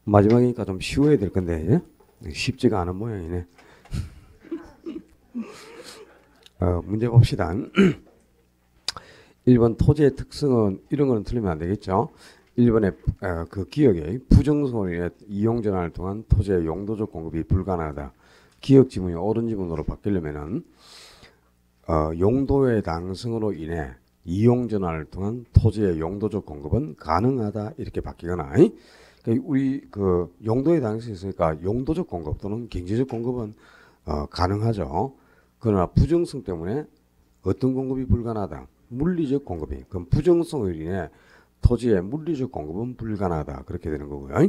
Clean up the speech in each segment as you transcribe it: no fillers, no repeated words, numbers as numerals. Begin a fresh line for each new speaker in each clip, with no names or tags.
마지막이니까 좀 쉬워야 될 건데 쉽지가 않은 모양이네. 문제 봅시다. 1번 토지의 특성은 이런 거는 틀리면 안 되겠죠. 1번에 그 기역의 부정성으로 인해 이용 전환을 통한 토지의 용도적 공급이 불가능하다. 기역 지문이 옳은 지문으로 바뀌려면은 용도의 당성으로 인해 이용 전환을 통한 토지의 용도적 공급은 가능하다 이렇게 바뀌거나, 그러니까 우리 그 용도의 당성이 있으니까 용도적 공급 또는 경제적 공급은 가능하죠. 그러나 부정성 때문에 어떤 공급이 불가능하다. 물리적 공급이. 그럼 부정성으로 인해 토지의 물리적 공급은 불가능하다. 그렇게 되는 거고요.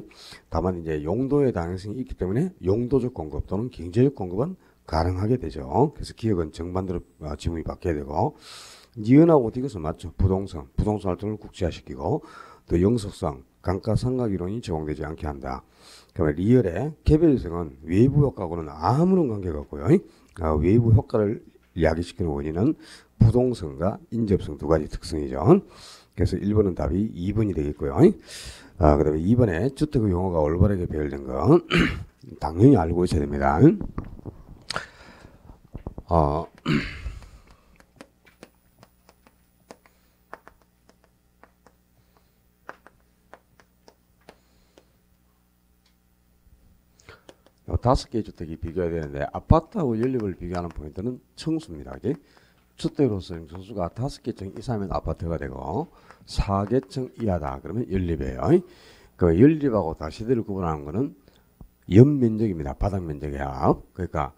다만 이제 용도의 다양성이 있기 때문에 용도적 공급 또는 경제적 공급은 가능하게 되죠. 그래서 기억은 정반대로 지문이 바뀌어야 되고, 니은하고 이것은 맞죠. 부동성 활동을 국제화시키고, 또 영속성, 감가상각 이론이 적용되지 않게 한다. 그러면 리얼의 개별성은 외부 효과하고는 아무런 관계가 없고요. 외부 효과를 야기시키는 원인은 부동성과 인접성 두 가지 특성이죠. 그래서 1번은 답이 2번이 되겠고요. 그 다음에 2번에 주택의 용어가 올바르게 배열된 거 당연히 알고 있어야 됩니다. 다섯 개의 주택이 비교해야 되는데 아파트하고 연립을 비교하는 포인트는 층수입니다. 그치? 주택으로서는 층수가 5개층 이상이면 아파트가 되고 4개층 이하다 그러면 연립이에요. 그 연립하고 다세대를 구분하는 것은 연면적입니다. 바닥면적의 합. 그러니까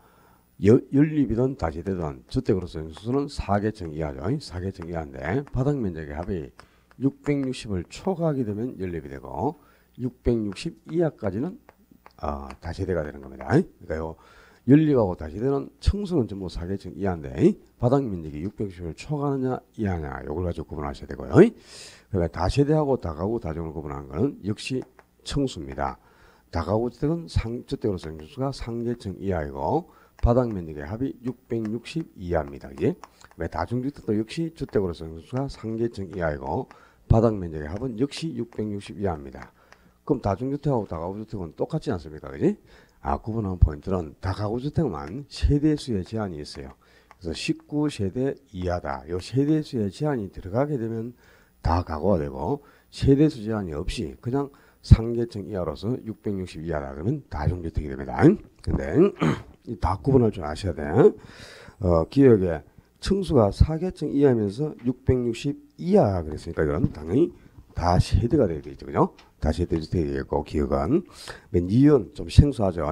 연립이든 다세대든 주택으로서는 층수는 4개층 이하죠. 4개층 이하인데 바닥면적의 합이 660을 초과하게 되면 연립이 되고 660 이하까지는 다세대가 되는 겁니다. 그러니까 연립하고 다세대는 층수는 전부 4개층 이하인데 바닥 면적이 660을 초과하느냐 이하냐 이걸 가지고 구분하셔야 되고요. 그러니까 다세대하고 다가구 다중을 구분하는 것은 역시 층수입니다. 다가구 주택은 주택으로서 층수가 3개층 이하이고 바닥 면적의 합이 660 이하입니다. 다중주택도 역시 주택으로서 층수가 3개층 이하이고 바닥 면적의 합은 역시 660 이하입니다. 그럼 다중주택하고 다가구주택은 똑같지 않습니까? 그지? 구분하는 포인트는 다가구주택만 세대수의 제한이 있어요. 그래서 19세대 이하다. 이 세대수의 제한이 들어가게 되면 다가구가 되고 세대수 제한이 없이 그냥 3계층 이하로서 660 이하다. 그러면 다중주택이 됩니다. 근데 다 구분할 줄 아셔야 돼. 기억에 층수가 4계층 이하면서 660 이하 그랬으니까 이건 당연히 다 세대가 되게 되죠. 그죠? 다시 주택이겠고 기억은 니은 좀 생소하죠.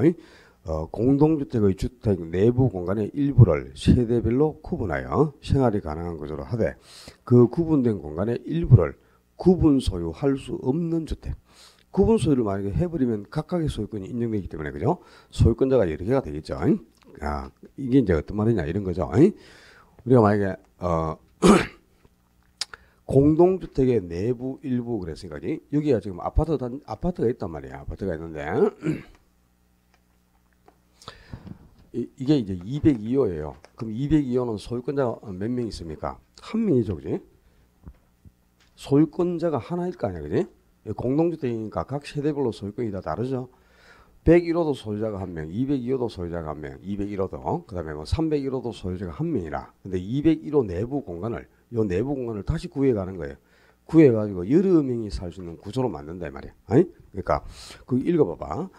공동주택의 주택 내부 공간의 일부를 세대별로 구분하여 생활이 가능한 구조로 하되 그 구분된 공간의 일부를 구분 소유할 수 없는 주택. 구분 소유를 만약에 해버리면 각각의 소유권이 인정되기 때문에 그죠? 소유권자가 여러 개가 되겠죠. 이게 이제 어떤 말이냐 이런 거죠. 우리가 만약에 공동주택의 내부 일부 그랬으니까 여기가 지금 아파트가 있단 말이야. 아파트가 있는데 이게 이제 202호예요. 그럼 202호는 소유권자가 몇 명 있습니까? 한 명이죠, 그지? 소유권자가 하나일 거 아니야, 그지? 공동주택이니까 각 세대별로 소유권이 다 다르죠. 101호도 소유자가 한 명, 202호도 소유자가 한 명, 201호도 그 다음에 뭐 301호도 소유자가 한 명이라. 근데 201호 내부 공간을 요 내부 공간을 다시 구해가는 거예요. 구해가지고 여러 명이 살 수 있는 구조로 만든다 이 말이야. 그러니까 그 읽어봐봐.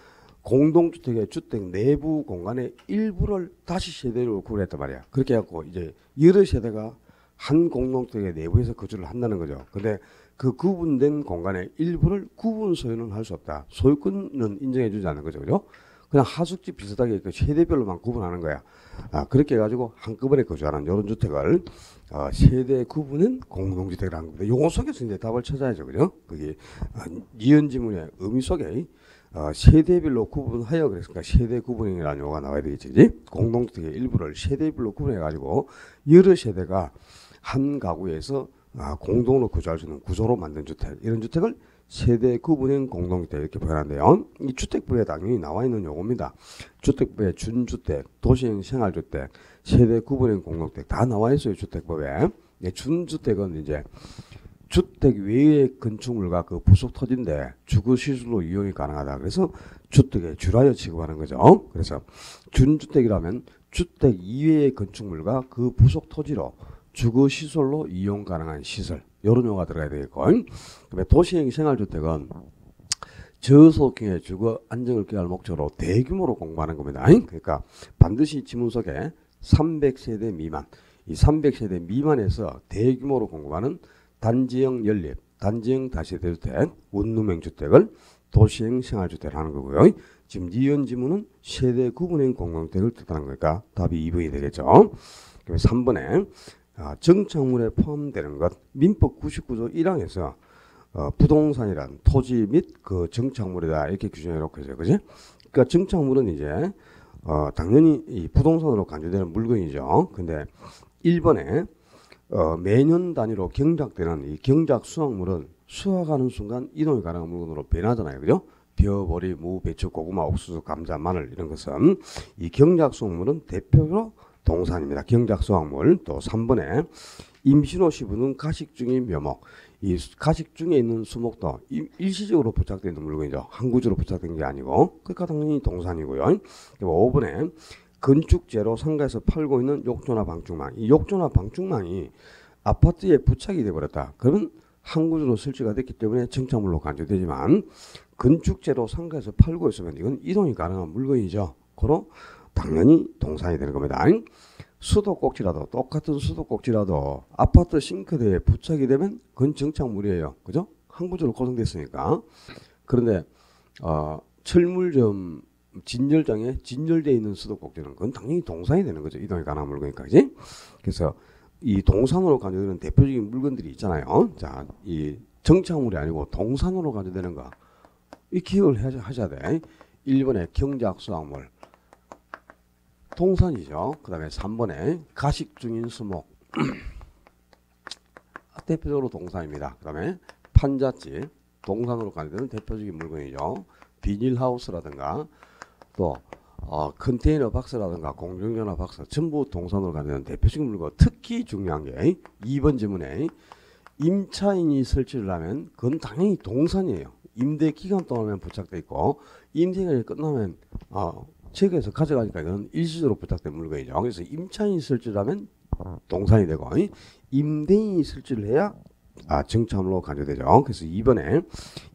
공동주택의 주택 내부 공간의 일부를 다시 세대로 구분했단 말이야. 그렇게 해갖고 이제 여러 세대가 한 공동주택의 내부에서 거주를 한다는 거죠. 근데 그 구분된 공간의 일부를 구분 소유는 할 수 없다. 소유권은 인정해주지 않는 거죠. 그죠? 그냥 하숙집 비슷하게 그 세대별로만 구분하는 거야. 그렇게 해가지고 한꺼번에 거주하는 이런 주택을 세대 구분은 공동주택이라는 겁니다. 요거 속에서 이제 답을 찾아야죠. 그죠? 그게 니은 지문의 의미 속에 세대별로 구분하여 그랬으니까 세대 구분이라는 용어가 나와야 되겠지. 공동주택의 일부를 세대별로 구분해가지고 여러 세대가 한 가구에서 공동으로 거주할 수 있는 구조로 만든 주택. 이런 주택을 세대 구분형 공동주택 이렇게 표현하는데요. 이 주택부에 당연히 나와 있는 용어입니다. 주택부에 준주택, 도시형 생활주택, 세대 구분형 공동주택 다 나와 있어요. 주택법에. 준주택은 이제 주택 외의 건축물과 그 부속 토지인데 주거 시설로 이용이 가능하다. 그래서 주택에 줄하여 취급하는 거죠. 그래서 준주택이라면 주택 이외의 건축물과 그 부속 토지로 주거 시설로 이용 가능한 시설. 이런 용어가 들어가야 되겠고. 그다음에 도시형 생활주택은 저소득층의 주거 안정을 기할 목적으로 대규모로 공부하는 겁니다. 그러니까 반드시 지문 속에 300세대 미만, 이 300세대 미만에서 대규모로 공부하는 단지형 연립, 단지형 다세대주택, 원룸형 주택을 도시형 생활주택을 하는 거고요. 지금 이현 지문은 세대 구분형 공동주택을 뜻하는 거니까 답이 2번이 되겠죠. 그다음에 3번에 정착물에 포함되는 것, 민법 99조 1항에서 부동산이란 토지 및 그 정착물이다 이렇게 규정해 놓고 있어요. 그지? 그러니까 정착물은 이제 당연히 이 부동산으로 간주되는 물건이죠. 근데 1번에 매년 단위로 경작되는 이 경작 수확물은 수확하는 순간 이동이 가능한 물건으로 변하잖아요. 그죠? 벼, 보리, 무, 배추, 고구마, 옥수수, 감자, 마늘 이런 것은 이 경작 수확물은 대표로 동산입니다. 경작 수확물. 또 3번에 임시로 씹는 가식 중인 묘목. 이 가식 중에 있는 수목도 일시적으로 부착되어 있는 물건이죠. 한 구조로 부착된 게 아니고 그러니까 당연히 동산이고요. 그리고 5번에 건축재로 상가에서 팔고 있는 욕조나 방충망. 이 욕조나 방충망이 아파트에 부착이 되어버렸다. 그러면 한 구조로 설치가 됐기 때문에 정착물로 간주되지만 건축재로 상가에서 팔고 있으면 이건 이동이 가능한 물건이죠. 그로 당연히 동산이 되는 겁니다. 수도꼭지라도 똑같은 수도꼭지라도 아파트 싱크대에 부착이 되면 그건 정착물이에요. 그죠? 한 구조로 구성됐으니까. 그런데 철물점 진열장에 진열되어 있는 수도꼭지는 그건 당연히 동산이 되는 거죠. 이동이 가능한 물건이니까. 그지? 그래서 이 동산으로 간주되는 대표적인 물건들이 있잖아요. 자, 이 정착물이 아니고 동산으로 간주되는 거. 이 기억을 하셔야 돼. 1번에 경작 수확물. 동산이죠. 그 다음에 3번에 가식 중인 수목. 대표적으로 동산입니다. 그 다음에 판잣집. 동산으로 간주되는 대표적인 물건이죠. 비닐하우스라든가 또 컨테이너 박스라든가 공중전화 박스 전부 동산으로 간주되는 대표적인 물건. 특히 중요한 게 2번 지문에 임차인이 설치를 하면 그건 당연히 동산이에요. 임대 기간 동안만 부착돼 있고 임대기간이 끝나면 체계에서 가져가니까 이건 일시적으로 부착된 물건이죠. 그래서 임차인이 설치를 하면 동산이 되고 임대인이 설치를 해야 정착물로 간주되죠. 그래서 2번에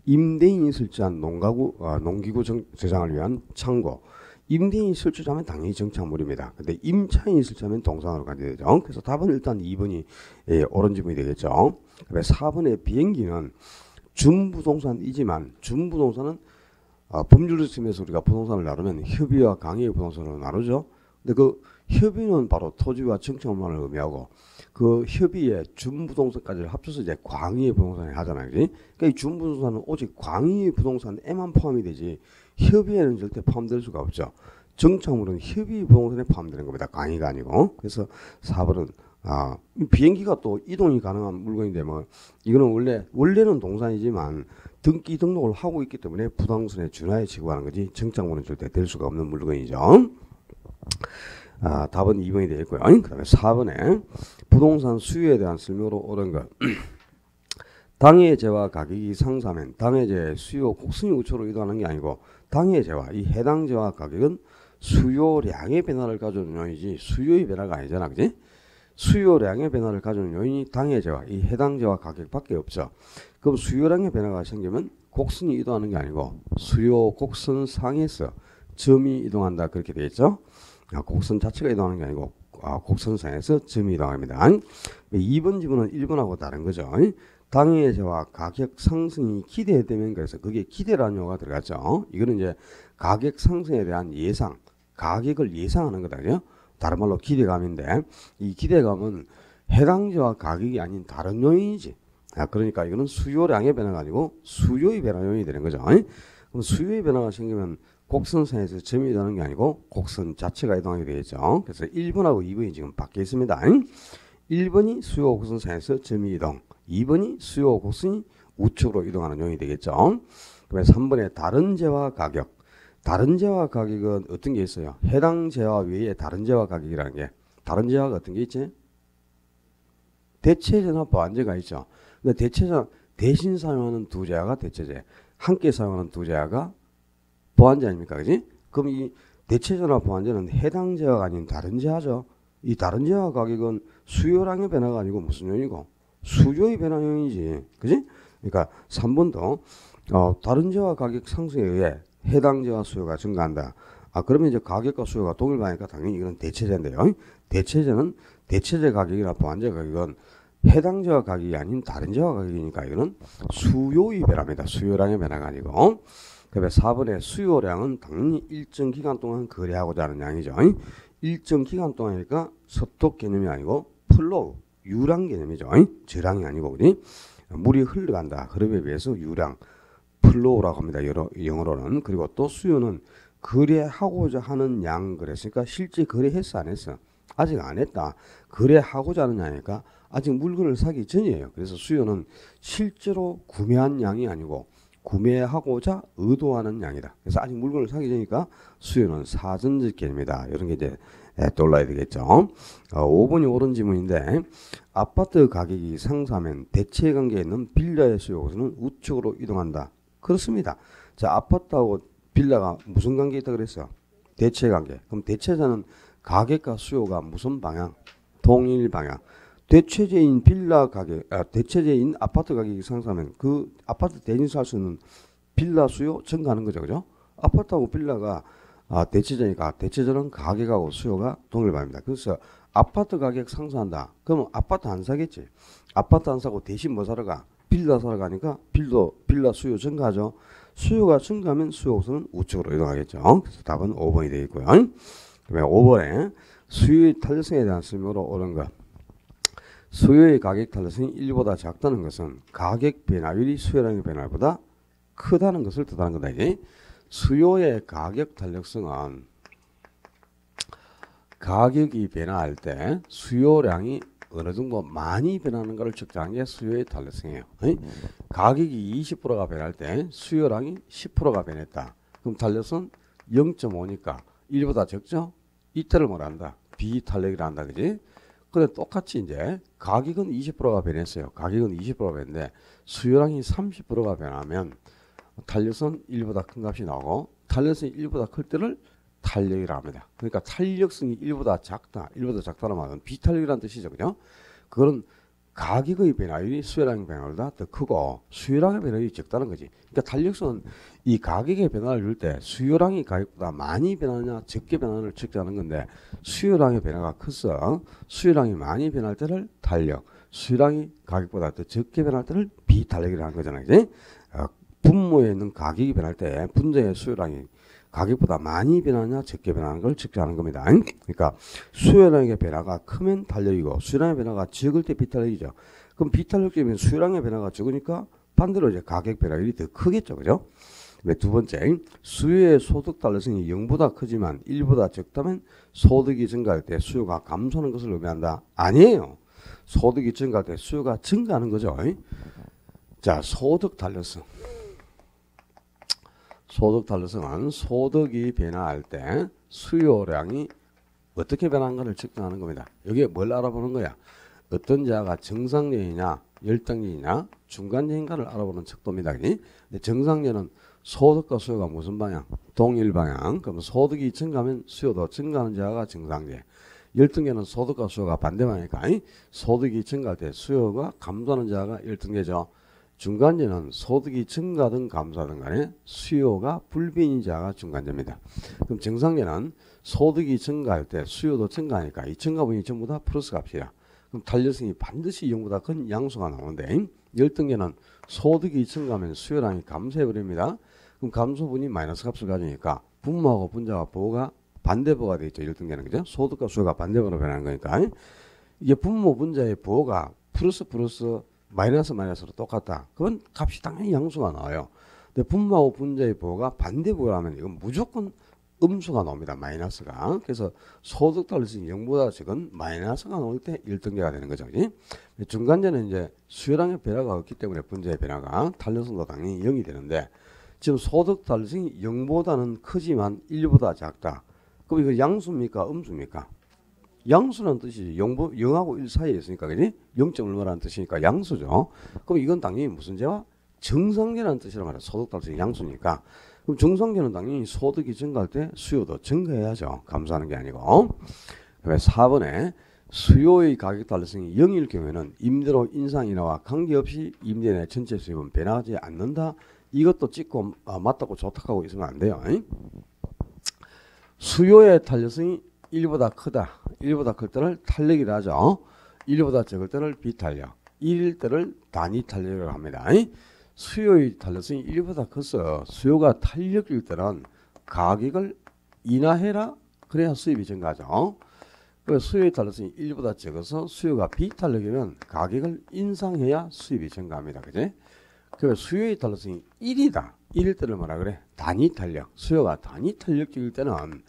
임대인이 설치한 농기구 저장을 위한 창고. 임대인이 설치하면 당연히 정착물입니다. 근데 임차인이 설치하면 동산으로 간주되죠. 그래서 답은 일단 2번이 옳은 지문이 되겠죠. 그다음에 4번의 비행기는 준부동산이지만 준부동산은 법률을 쓰면서 우리가 부동산을 나누면 협의와 강의의 부동산으로 나누죠. 근데 그 협의는 바로 토지와 정착물을 의미하고 그 협의에 준부동산까지 합쳐서 이제 광의의 부동산을 하잖아요. 그러니까 이 준부동산은 오직 광의의 부동산에만 포함이 되지 협의에는 절대 포함될 수가 없죠. 정착물은 협의 부동산에 포함되는 겁니다. 광의가 아니고. 그래서 4번은 비행기가 또 이동이 가능한 물건인데 뭐 이거는 원래는 동산이지만 등기 등록을 하고 있기 때문에 부동산에 준하에 취급하는 거지 정착물은 절대 될 수가 없는 물건이죠. 답은 2번이 되겠고요. 그 다음에 4번에 부동산 수요에 대한 설명으로 옳은 것. 당해제와 가격이 상승하면 당해제 수요 곡선이 우초로 이동하는 게 아니고 당해제와 이 해당제와 가격은 수요량의 변화를 가져오는 요인이지 수요의 변화가 아니잖아. 그지? 수요량의 변화를 가져오는 요인이 당해제와 이 해당제와 가격밖에 없죠. 그럼 수요량의 변화가 생기면 곡선이 이동하는 게 아니고 수요 곡선 상에서 점이 이동한다 그렇게 되겠죠. 곡선 자체가 이동하는 게 아니고 곡선 상에서 점이 이동합니다. 2번 지문은 1번하고 다른 거죠. 당해제와 가격 상승이 기대되면 그래서 그게 기대라는 용어가 들어갔죠. 이거는 이제 가격 상승에 대한 예상, 가격을 예상하는 거다. 그죠? 다른 말로 기대감인데 이 기대감은 해당제와 가격이 아닌 다른 요인이지. 그러니까 이거는 수요량의 변화가 아니고 수요의 변화 요인이 되는 거죠. 그럼 수요의 변화가 생기면 곡선상에서 점이 이동하는 게 아니고 곡선 자체가 이동하게 되겠죠. 그래서 1번하고 2번이 지금 바뀌어 있습니다. 1번이 수요 곡선상에서 점이 이동, 2번이 수요 곡선이 우측으로 이동하는 요인이 되겠죠. 그다음에 3번에 다른 제와 가격. 다른 제와 가격은 어떤 게 있어요? 해당 제와 외에 다른 제와 가격이라는 게 다른 제와가 어떤 게 있지? 대체전환법 안제가 있죠. 근데 대체자 대신 사용하는 두 제하가 대체제, 함께 사용하는 두 제하가 보완제 아닙니까, 그지? 그럼 이 대체제나 보완제는 해당 제하가 아닌 다른 제하죠. 이 다른 제하 가격은 수요량의 변화가 아니고 무슨 요인이고 수요의 변화 요인이지, 그지? 그러니까 3번도 다른 제하 가격 상승에 의해 해당 제하 수요가 증가한다. 그러면 이제 가격과 수요가 동일하니까 당연히 이건 대체제인데요. 대체제는 대체제 가격이나 보완제 가격은 해당 제하 가격이 아닌 다른 제하 가격이니까 이거는 수요의 변화입니다. 수요량의 변화가 아니고. 그다음에 4번의 수요량은 당연히 일정 기간 동안 거래하고자 하는 양이죠. 일정 기간 동안이니까 서톡 개념이 아니고 플로우, 유량 개념이죠. 저량이 아니고, 우리 물이 흘러간다. 흐름에 비해서 유량, 플로우라고 합니다. 영어로는. 그리고 또 수요는 거래하고자 하는 양 그랬으니까 실제 거래했어 안 했어? 아직 안 했다. 거래하고자 하는 양이니까 아직 물건을 사기 전이에요. 그래서 수요는 실제로 구매한 양이 아니고 구매하고자 의도하는 양이다. 그래서 아직 물건을 사기 전이니까 수요는 사전적 개념이다. 이런 게 이제 떠올라야 되겠죠. 5번이 옳은 지문인데 아파트 가격이 상승하면 대체 관계에 있는 빌라의 수요는 우측으로 이동한다. 그렇습니다. 자, 아파트하고 빌라가 무슨 관계에 있다 그랬어요? 대체 관계. 그럼 대체자는 가격과 수요가 무슨 방향? 동일 방향. 대체제인 빌라 가격, 대체제인 아파트 가격이 상승하면 그 아파트 대지에서 할 수 있는 빌라 수요 증가하는 거죠, 그죠? 아파트하고 빌라가 대체제니까 대체제는 가격하고 수요가 동일방입니다. 그래서 아파트 가격 상승한다. 그러면 아파트 안 사겠지. 아파트 안 사고 대신 뭐 사러 가? 빌라 사러 가니까 빌라 수요 증가하죠. 수요가 증가하면 수요는 우측으로 이동하겠죠. 그래서 답은 5번이 되겠고요. 그다음에 5번에 수요의 탄력성에 대한 설명으로 옳은 것. 수요의 가격 탄력성이 1보다 작다는 것은 가격 변화율이 수요량의 변화보다 크다는 것을 뜻하는 거다. 이제 수요의 가격 탄력성은 가격이 변화할 때 수요량이 어느 정도 많이 변하는 것을 측정한 게 수요의 탄력성이에요. 가격이 20%가 변할 때 수요량이 10%가 변했다. 그럼 탄력성은 0.5니까 1보다 적죠? 이때를 뭐란다? 비탄력이라 한다. 그지? 근데 똑같이 이제 가격은 20%가 변했어요. 가격은 20%가 변했는데 수요량이 30%가 변하면 탄력성 1보다 큰 값이 나오고 탄력성이 1보다 클 때를 탄력이라고 합니다. 그러니까 탄력성이 1보다 작다. 1보다 작다는 말은 비탄력이라는 뜻이죠. 그죠? 그거는 가격의 변화율이 수요량의 변화보다 더 크고 수요량의 변화율이 적다는 거지. 그러니까 탄력성은 이 가격의 변화를 줄 때 수요량이 가격보다 많이 변하느냐 적게 변하느냐를 측정하는 건데 수요량의 변화가 커서 수요량이 많이 변할 때를 탄력, 수요량이 가격보다 더 적게 변할 때를 비탄력이라는 거잖아요. 그치? 분모에 있는 가격이 변할 때 분자의 수요량이 가격보다 많이 변하냐 적게 변하는 걸 측정하는 겁니다. 그러니까 수요량의 변화가 크면 탄력이고 수요량의 변화가 적을 때 비탄력이죠. 그럼 비탄력이면 수요량의 변화가 적으니까 반대로 이제 가격 변화율이 더 크겠죠. 그죠? 두 번째, 수요의 소득 탄력성이 0보다 크지만 1보다 적다면 소득이 증가할 때 수요가 감소하는 것을 의미한다. 아니에요. 소득이 증가할 때 수요가 증가하는 거죠. 자, 소득 탄력성. 소득 탄력성은 소득이 변화할 때 수요량이 어떻게 변하는가를 측정하는 겁니다. 여기에 뭘 알아보는 거야? 어떤 자가 정상적이냐, 열등이냐, 중간적인가를 알아보는 척도입니다. 근데 정상적은 소득과 수요가 무슨 방향? 동일 방향. 그럼 소득이 증가하면 수요도 증가하는 자가 정상적. 열등계는 소득과 수요가 반대 방향이니까 소득이 증가할 때 수요가 감소하는 자가 열등계죠. 중간재는 소득이 증가든 감소하든 간에 수요가 불변인 자가 중간재입니다. 그럼 정상재는 소득이 증가할 때 수요도 증가하니까 이 증가분이 전부 다 플러스 값이야. 그럼 탄력성이 반드시 0보다 큰 양수가 나오는데 열등계는 소득이 증가하면 수요량이 감소해버립니다. 그럼 감소분이 마이너스 값을 가지니까 분모하고 분자와 보호가 반대보가 되겠죠. 열등계는. 그죠? 소득과 수요가 반대보로 변하는 거니까 이게 분모 분자의 보호가 플러스 마이너스로 똑같다. 그건 값이 당연히 양수가 나와요. 근데 분모하고 분자의 보호가 반대보라면 이건 무조건 음수가 나옵니다. 마이너스가. 그래서 소득 탄력성이 0보다 적은 마이너스가 나올 때 1등계가 되는 거죠. 중간재는 이제 수요량의 변화가 없기 때문에 분자의 변화가 탄력성도 당연히 0이 되는데 지금 소득 탄력성이 0보다는 크지만 1보다 작다. 그럼 이거 양수입니까? 음수입니까? 양수라는 뜻이지. 0하고 1 사이에 있으니까, 그지? 0점 얼마라는 뜻이니까 양수죠. 그럼 이건 당연히 무슨 제와? 정상제라는 뜻이란 말이야. 소득 달성이 양수니까. 그럼 정상제는 당연히 소득이 증가할 때 수요도 증가해야죠. 감소하는 게 아니고. 그다음에 4번에 수요의 가격 달성이 0일 경우에는 임대료 인상 인하와 관계없이 임대 내 전체 수입은 변하지 않는다. 이것도 찍고 맞다고 좋다고 있으면 안 돼요. 수요의 탄력성이 1보다 크다. 1보다 클 때를 탄력이라 하죠. 1보다 적을 때를 비탄력. 1일 때를 단위 탄력이라고 합니다. 수요의 탄력성이 1보다 커서 수요가 탄력일 때는 가격을 인하해라. 그래야 수입이 증가하죠. 수요의 탄력성이 1보다 적어서 수요가 비탄력이면 가격을 인상해야 수입이 증가합니다. 그지? 그 수요의 탄력성이 1이다. 1일 때를 뭐라 그래? 단위 탄력. 수요가 단위 탄력적일 때는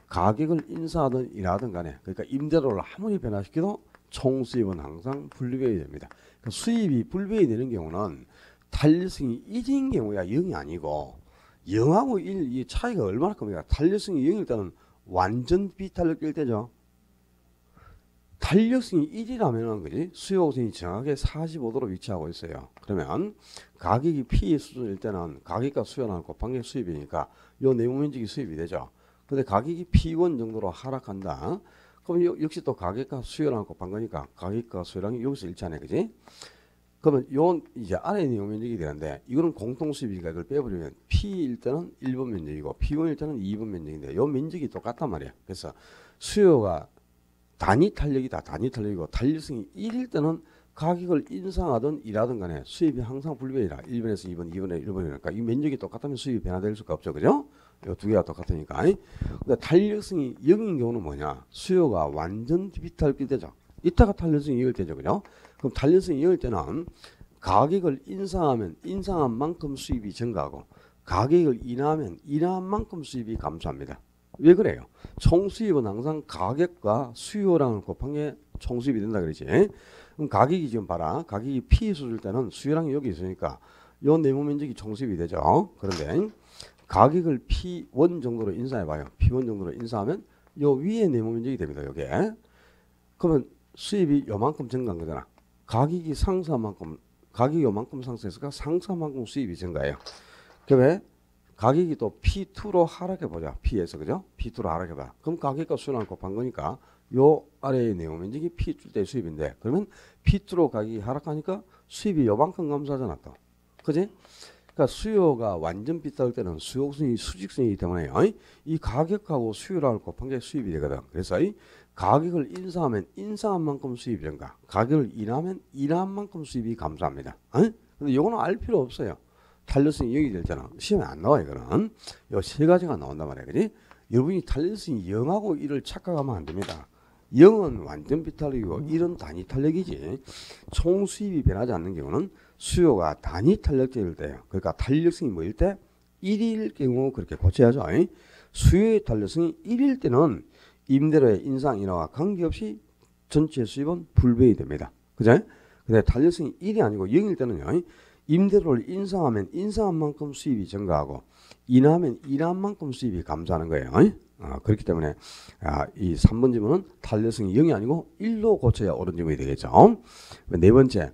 가격을 인상하든 인하든 간에, 그러니까 임대료를 아무리 변화시켜도 총 수입은 항상 불배이 됩니다. 그러니까 수입이 불배이 되는 경우는 탄력성이 1인 경우야 0이 아니고 0하고 1 이 차이가 얼마나 큽니까? 탄력성이 0일 때는 완전 비탄력일 때죠. 탄력성이 1이라면 그지? 수요성이 정확하게 45도로 위치하고 있어요. 그러면 가격이 P 수준일 때는 가격과 수요를 곱한 게 수입이니까 요 내용면적이 수입이 되죠. 근데 가격이 P1 정도로 하락한다. 그럼 역시 또 가격과 수요랑 곱한 거니까 가격과 수요량이 여기서 일치하네. 그지? 그러면 요 이제 아래 내용면적이 되는데 이거는 공통 수입이니까 이걸 빼버리면 P일 때는 1번 면적이고 P1일 때는 2번 면적인데 요 면적이 똑같단 말이야. 그래서 수요가 단위 탄력이다. 단위 탄력이고 탄력성이 1일 때는 가격을 인상하든 일하든 간에 수입이 항상 불변이라 1번에서 2번, 2번에 1번이니까 이 면적이 똑같다면 수입이 변화될 수가 없죠. 그죠? 이 두 개가 똑같으니까. 근데 탄력성이 0인 경우는 뭐냐? 수요가 완전 비탈 때죠. 이따가 탄력성이 0일 때죠. 그죠? 그럼 탄력성이 0일 때는 가격을 인상하면 인상한 만큼 수입이 증가하고 가격을 인하하면 인하한 만큼 수입이 감소합니다. 왜 그래요? 총수입은 항상 가격과 수요량을 곱한 게 총수입이 된다 그러지. 그럼 가격이 지금 봐라. 가격이 P 수준일 때는 수요량이 여기 있으니까 요 내부 면적이 총수입이 되죠. 그런데 가격을 P1 정도로 인상해 봐요. P1 정도로 인상하면 요 위에 내부 면적이 됩니다. 요게. 그러면 수입이 요만큼 증가한 거잖아. 가격이 상승한 만큼 가격이 요만큼 상승했으니까 상승한 만큼 수입이 증가해요. 그러면 가격이 또 P2로 하락해 보자. P에서 그죠? P2로 하락해 봐. 그럼 가격과 수요랑 곱한 거니까 요 아래의 내용 면적이 P2 때 수입인데 그러면 P2로 가격이 하락하니까 수입이 요만큼 감소하잖아 또. 그지? 그러니까 수요가 완전 비쌀 때는 수요성이 수직성이기 때문에 이 가격하고 수요량을 곱한 게 수입이 되거든. 그래서 이 가격을 인상하면 인상한 만큼 수입이 증가. 가격을 인하면 인한 만큼 수입이 감소합니다. 근데 요거는 알 필요 없어요. 탄력성이 0이 될 때는 시험에 안 나와. 이거는 요 세 가지가 나온단 말이야. 그지? 여러분이 탄력성이 0하고 1을 착각하면 안 됩니다. 0은 완전 비탄력이고 1은 단위 탄력이지. 총 수입이 변하지 않는 경우는 수요가 단위 탄력제일 때예요. 그러니까 탄력성이 뭐일 때? 1일 경우 그렇게 고쳐야죠. 수요의 탄력성이 1일 때는 임대료의 인상 인하와 관계없이 전체 수입은 불배이 됩니다. 그죠? 근데 탄력성이 1이 아니고 0일 때는요. 임대료를 인상하면 인상한 만큼 수입이 증가하고 인하하면 인한 만큼 수입이 감소하는 거예요. 그렇기 때문에 이 3번 지문은 탄력성이 0이 아니고 1로 고쳐야 옳은 지문이 되겠죠. 네 번째,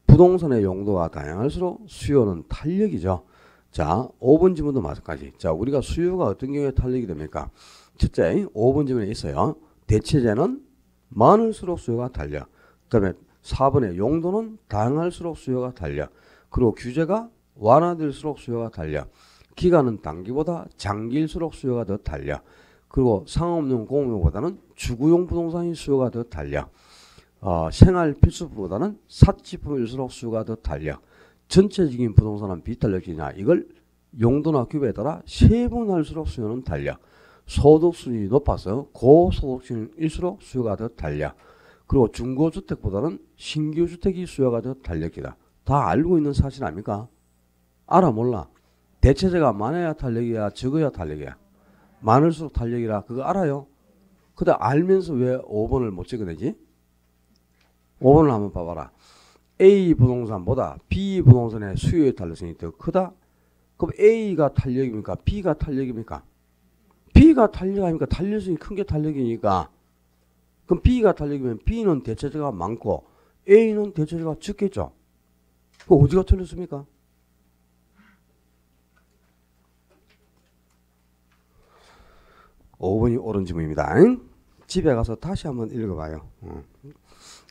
부동산의 용도가 다양할수록 수요는 탄력이죠. 자, 5번 지문도 마찬가지. 자, 우리가 수요가 어떤 경우에 탄력이 됩니까? 첫째, 5번 지문에 있어요. 대체재는 많을수록 수요가 탄력. 그 다음에 4번에 용도는 다양할수록 수요가 탄력. 그리고 규제가 완화될수록 수요가 탄력. 기간은 단기보다 장기일수록 수요가 더 탄력. 그리고 상업용 공용보다는 주거용 부동산의 수요가 더 탄력. 생활 필수품보다는 사치품일수록 수요가 더 탄력. 전체적인 부동산은 비탄력이냐 이걸 용도나 규모에 따라 세분할수록 수요는 탄력. 소득 수준이 높아서 고소득층일수록 수요가 더 탄력. 그리고 중고주택보다는 신규주택이 수요가 더 탄력이다. 다 알고 있는 사실 아닙니까? 알아 몰라? 대체재가 많아야 탄력이야 적어야 탄력이야? 많을수록 탄력이라 그거 알아요? 근데 알면서 왜 5번을 못 찍어내지? 5번을 한번 봐봐라. A 부동산보다 B 부동산의 수요의 탄력성이 더 크다? 그럼 A가 탄력입니까? B가 탄력입니까? B가 탄력하니까 탄력성이 큰 게 탄력이니까 그럼 B가 탄력이면 B는 대체제가 많고 A는 대체제가 적겠죠. 그 어디가 틀렸습니까? (5번이) 옳은 질문입니다. 집에 가서 다시 한번 읽어봐요.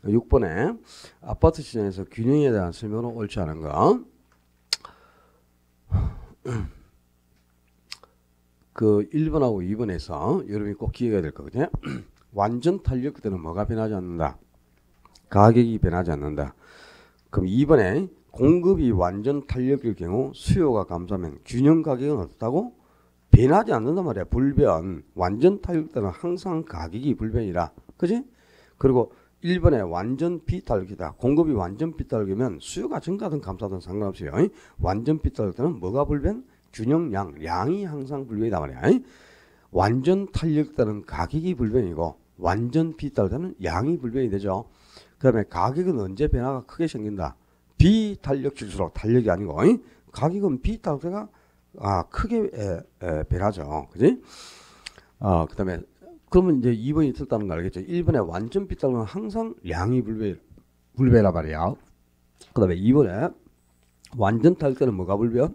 6번에 아파트 시장에서 균형에 대한 설명은 옳지 않은 거. 그 1번하고 2번에서 여러분이 꼭 기억해야 될 거거든요. 완전 탄력 때는 뭐가 변하지 않는다? 가격이 변하지 않는다. 그럼 2번에 공급이 완전 탄력일 경우 수요가 감소하면 균형 가격은 어떻다고? 변하지 않는단 말이야. 불변. 완전 탄력 때는 항상 가격이 불변이라. 그지? 그리고 1번에 완전 비탄력이다. 공급이 완전 비탄력이면 수요가 증가든 감소하든 상관없어요. 완전 비탄력 때는 뭐가 불변? 균형량. 양이 항상 불변이다 말이야. 완전 탄력 때는 가격이 불변이고 완전 비탄력 때는 양이 불변이 되죠. 그 다음에 가격은 언제 변화가 크게 생긴다? 비탄력질수록 탄력이 아니고 가격은 비탄력 때가 크게 변하죠. 그지? 그 다음에 그러면 이제 2번이 틀렸다는 거 알겠죠? 1번에 완전 비탄력은 항상 양이 불변이란 말이야. 그 다음에 2번에 완전 탄력 때는 뭐가 불변?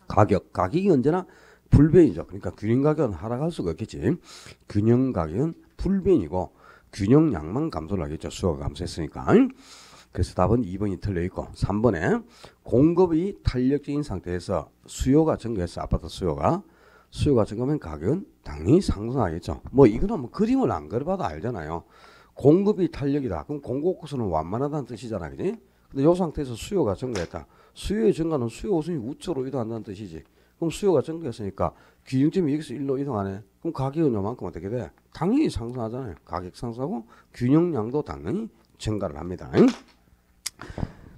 가격이 언제나 불변이죠. 그러니까 균형 가격은 하락할 수가 없겠지. 균형 가격은 불변이고 균형량만 감소를 하겠죠. 수요가 감소했으니까. 그래서 답은 2번이 틀려있고 3번에 공급이 탄력적인 상태에서 수요가 증가해서 아파트 수요가 증가하면 가격은 당연히 상승하겠죠. 뭐 이거는 뭐 그림을 안 그려봐도 알잖아요. 공급이 탄력이다. 그럼 공급구수는 완만하다는 뜻이잖아. 그지? 근데 이 상태에서 수요가 증가했다. 수요의 증가는 수요 우선이 우측으로 이동한다는 뜻이지. 그럼 수요가 증가했으니까 균형점이 여기서 1로 이동하네. 그럼 가격은 요만큼 어떻게 돼? 당연히 상승하잖아요. 가격 상승하고 균형량도 당연히 증가를 합니다.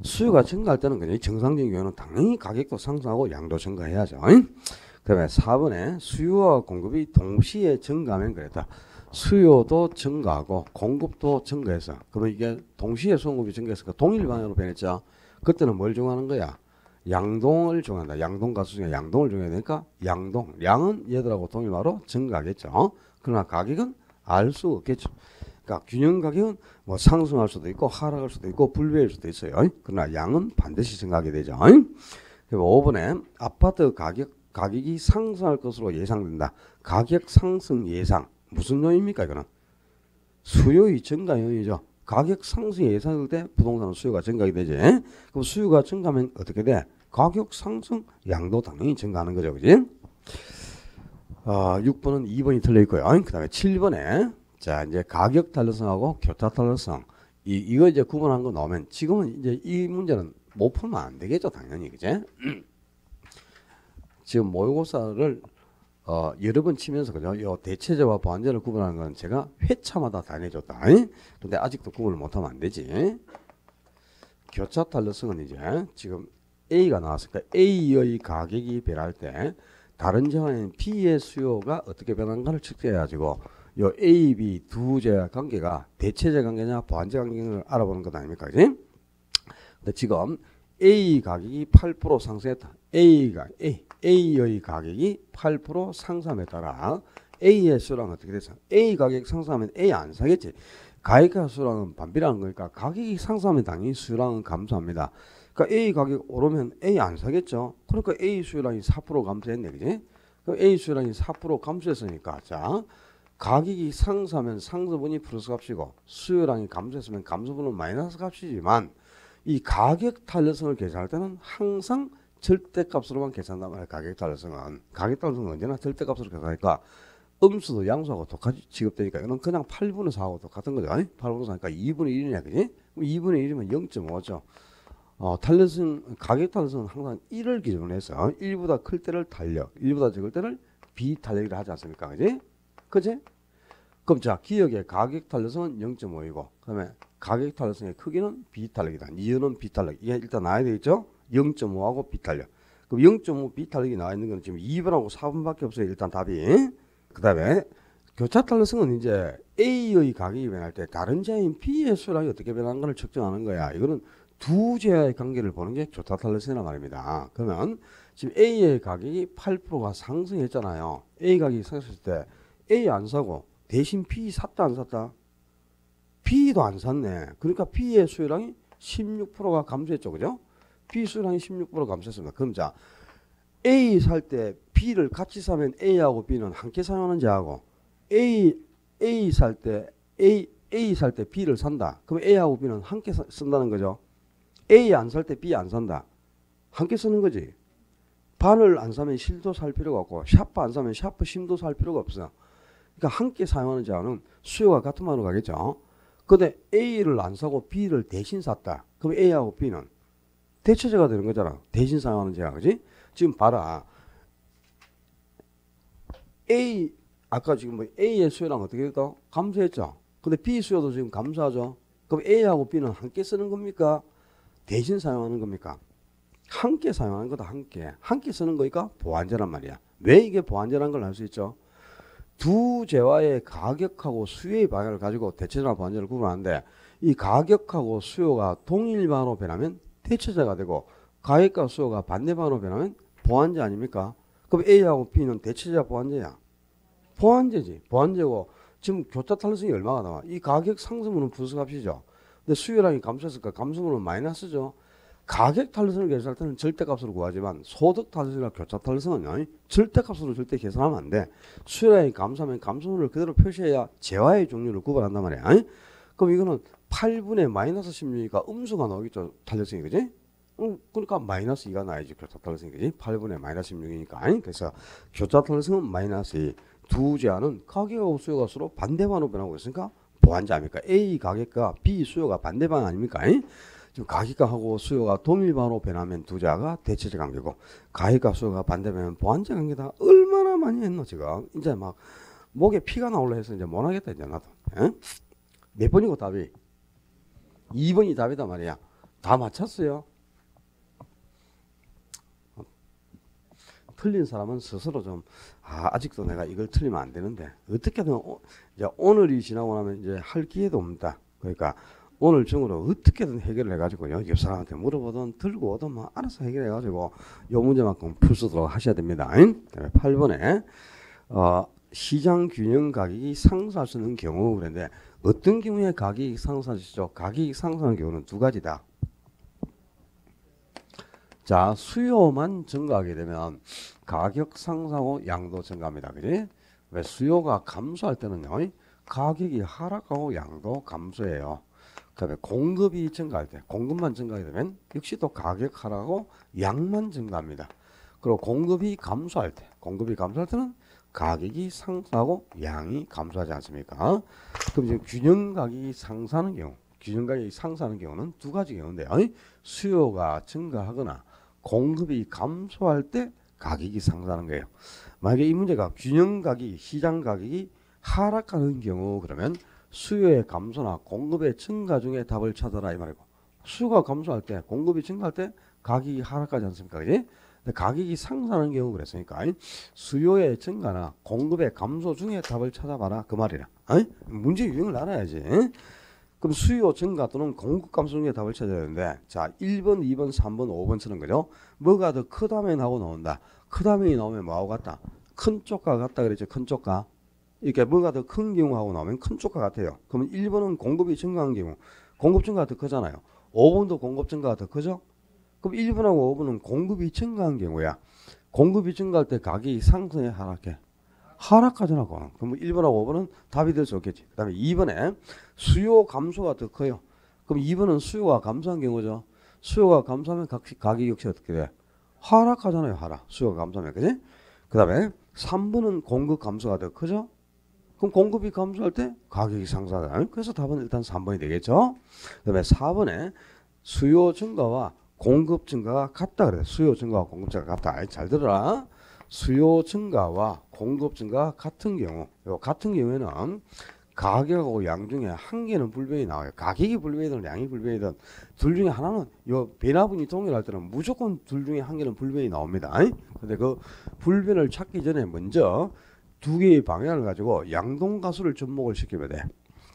수요가 증가할 때는 그냥 정상적인 경우는 당연히 가격도 상승하고 양도 증가해야죠. 그 다음에 4번에 수요와 공급이 동시에 증가하면 그랬다. 수요도 증가하고 공급도 증가해서 그러면 이게 동시에 공급이 증가해서 동일 방향으로 변했죠. 그때는 뭘 정하는 거야? 양동을 정한다. 양동 가수 중에 양동을 정해야 되니까 양동. 양은 얘들하고 동일화로 증가하겠죠. 그러나 가격은 알 수 없겠죠. 그러니까 균형 가격은 뭐 상승할 수도 있고 하락할 수도 있고 불변일 수도 있어요. 그러나 양은 반드시 증가하게 되죠. 그리고 5번에 아파트 가격이 상승할 것으로 예상된다. 가격 상승 예상. 무슨 요인입니까? 이거는 수요의 증가 요인이죠. 가격 상승 예상될 때 부동산은 수요가 증가하게 되지. 그럼 수요가 증가하면 어떻게 돼? 가격 상승 양도 당연히 증가하는 거죠. 그지? 6번은 2번이 틀려 있고요. 그 다음에 7번에 자 이제 가격 탄력성하고 교차 탄력성 이거 이제 구분한 거 나오면 지금은 이제 이 문제는 못 풀면 안 되겠죠. 당연히. 그지? 지금 모의고사를 여러 번 치면서 그죠? 요 대체제와 보완제를 구분하는 건 제가 회차마다 다 내줬다. 근데 아직도 구분을 못하면 안 되지. 교차 탄력성은 이제 지금 A가 나왔으니까 A의 가격이 변할 때 다른 제와는 B의 수요가 어떻게 변한가를 측정해가지고 요 A, B 두 제와 관계가 대체제 관계냐 보완제 관계를 알아보는 것 아닙니까? 그지? 근데 지금 A 가격이 8% 상승했다. A의 가격이 8% 상승함에 따라 A의 수량은 어떻게 됐어? A 가격 상승하면 A 안 사겠지. 가격과 수량은 반비라는 거니까 가격이 상승하면 당연히 수량은 감소합니다. 그러니까 A 가격 오르면 A 안 사겠죠. 그러니까 A 수량이 4% 감소했네. 그지? 그럼 A 수량이 4% 감소했으니까 자 가격이 상승하면 상승분이 플러스 값이고 수요량이 감소했으면 감소분은 마이너스 값이지만 이 가격 탄력성을 계산할 때는 항상 절대값으로만 계산한단 말이에요. 가격 탄력성은 언제나 절대값으로 계산하니까 음수도 양수하고 똑같이 취급되니까 이건 그냥 8분의 4하고 똑같은 거죠. 8분의 4니까 2분의 1이냐 그지? 그럼 2분의 1이면 0.5죠. 가격 탄력성은 항상 1을 기준으로 해서 1보다 클 때를 탄력, 1보다 적을 때를 비탄력이라 하지 않습니까? 그지? 그지? 그럼 자 기억의 가격 탄력성은 0.5이고 그다음에 가격 탄력성의 크기는 비탄력이다. 이유는 비탄력. 이게 일단 나와야 되겠죠? 0.5하고 비탄력. 그럼 0.5 비탄력이 나와 있는 건 지금 2번하고 4번밖에 없어요. 일단 답이. 그 다음에 교차 탄력성은 이제 A의 가격이 변할 때 다른 제인 B의 수량이 어떻게 변하는가를 측정하는 거야. 이거는 두 제의 관계를 보는 게 교차 탄력성이란 말입니다. 그러면 지금 A의 가격이 8%가 상승했잖아요. A 가격이 상승했을 때 A 안 사고 대신 B 샀다 안 샀다? B도 안 샀네. 그러니까 B의 수요량이 16%가 감소했죠. 그죠? B 수요량이 16% 감소했습니다. 그럼 자, A 살 때 B를 같이 사면 A하고 B는 함께 사용하는 제하고 A 살 때 A 살 때 B를 산다. 그럼 A하고 B는 함께 쓴다는 거죠. A 안 살 때 B 안 산다. 함께 쓰는 거지. 바늘 안 사면 실도 살 필요가 없고 샤프 안 사면 샤프 심도 살 필요가 없어. 그러니까 함께 사용하는 자는 수요가 같은 방으로 가겠죠. 근데 A를 안 사고 B를 대신 샀다. 그럼 A하고 B는 대체제가 되는 거잖아. 대신 사용하는 자가. 그지? 지금 봐라. 아까 지금 뭐 A의 수요랑 어떻게 했다? 감소했죠. 근데 B 수요도 지금 감소하죠. 그럼 A하고 B는 함께 쓰는 겁니까? 대신 사용하는 겁니까? 함께 사용하는 거다. 함께 쓰는 거니까 보완제란 말이야. 왜 이게 보완제란 걸 알 수 있죠? 두 재화의 가격하고 수요의 방향을 가지고 대체제나 보완제를 구분하는데 이 가격하고 수요가 동일 방향으로 변하면 대체제가 되고 가격과 수요가 반대 방향으로 변하면 보완제 아닙니까? 그럼 A하고 B는 대체제야 보완제야? 보완제지. 보완제고 지금 교차 탄력성이 얼마가 나와? 이 가격 상승분은 부수값이죠. 근데 수요량이 감소했을까? 감소분은 마이너스죠. 가격 탄력성을 계산할 때는 절대값으로 구하지만 소득 탄력성이나 교차 탄력성은 절대값으로 절대 계산하면 안 돼. 수요량이 감소하면 감소분을 그대로 표시해야 재화의 종류를 구분한단 말이야. 그럼 이거는 8분의 마이너스 16이니까 음수가 나오겠죠. 탄력성이. 그지? 그러니까 마이너스 2가 나야지. 교차 탄력성이. 그지? 8분의 마이너스 16이니까. 그래서 교차 탄력성은 마이너스 2. 두 재화는 가격하고 수요가 서로 반대 방향으로 변하고 있으니까 보완제 아닙니까? A 가격과 B 수요가 반대 방향 아닙니까? 지금 가격하고 수요가 동일 방향으로 변하면 두 재화가 대체제 관계고 가격과 수요가 반대면 보완제 관계다. 얼마나 많이 했노 지금. 이제 막 목에 피가 나올라 해서 이제 못 하겠다 이제 나도. 몇 번이고 답이? 2번이 답이다 말이야. 다 맞췄어요. 틀린 사람은 스스로 좀 아직도 내가 이걸 틀리면 안 되는데 어떻게든 이제 오늘이 지나고 나면 이제 할 기회도 없다. 그러니까 오늘 중으로 어떻게든 해결을 해가지고요. 옆 사람한테 물어보든 들고 오든 뭐 알아서 해결해가지고 요 문제만큼 풀 수 있도록 하셔야 됩니다. 8번에 시장 균형 가격이 상승할 수 있는 경우 그런데 어떤 경우에 가격이 상승할 수 있죠? 가격이 상승하는 경우는 두 가지다. 자, 수요만 증가하게 되면 가격 상승하고 양도 증가합니다. 그지? 왜 수요가 감소할 때는요. 가격이 하락하고 양도 감소해요. 그다음에 공급이 증가할 때, 공급만 증가하게 되면 역시 또 가격 하락하고 양만 증가합니다. 그리고 공급이 감소할 때는 가격이 상승하고 양이 감소하지 않습니까? 그럼 이제 균형 가격이 상승하는 경우는 두 가지 경우인데요. 수요가 증가하거나 공급이 감소할 때 가격이 상승하는 거예요. 만약에 이 문제가 균형 가격이 시장 가격이 하락하는 경우 그러면 수요의 감소나 공급의 증가 중에 답을 찾아라 이 말이고 수요가 감소할 때 공급이 증가할 때 가격이 하락하지 않습니까? 그지? 근데 가격이 상승하는 경우 그랬으니까 수요의 증가나 공급의 감소 중에 답을 찾아봐라 그 말이라. 문제 유형을 알아야지. 그럼 수요 증가 또는 공급 감소 중에 답을 찾아야 되는데 자 1번, 2번, 3번, 5번처럼 그죠? 뭐가 더 크다면 하고 나온다. 크다면이 나오면 뭐하고 같다? 큰 쪽과 같다 그랬죠. 큰 쪽과. 이렇게 뭐가 더 큰 경우하고 나오면 큰 쪽과 같아요. 그러면 1번은 공급이 증가한 경우 공급 증가가 더 크잖아요. 5번도 공급 증가가 더 크죠? 그럼 1번하고 5번은 공급이 증가한 경우야. 공급이 증가할 때 가격이 상승해 하락해? 하락하잖아. 그럼 1번하고 5번은 답이 될 수 없겠지. 그 다음에 2번에 수요 감소가 더 커요. 그럼 2번은 수요가 감소한 경우죠. 수요가 감소하면 가격이 역시 어떻게 돼? 하락하잖아요. 하락. 수요가 감소하면. 그지? 그 다음에 3번은 공급 감소가 더 크죠? 그럼 공급이 감소할 때 가격이 상승하다. 그래서 답은 일단 3번이 되겠죠. 그 다음에 4번에 수요 증가와 공급 증가가 같다 그래. 수요 증가와 공급 증가가 같다. 잘 들어라. 수요 증가와 공급 증가가 같은 경우, 같은 경우에는 가격하고 양 중에 한 개는 불변이 나와요. 가격이 불변이든 양이 불변이든 둘 중에 하나는 요 변화분이 동일할 때는 무조건 둘 중에 한 개는 불변이 나옵니다. 근데 그 불변을 찾기 전에 먼저 두 개의 방향을 가지고 양동 가수를 접목을 시키면 돼.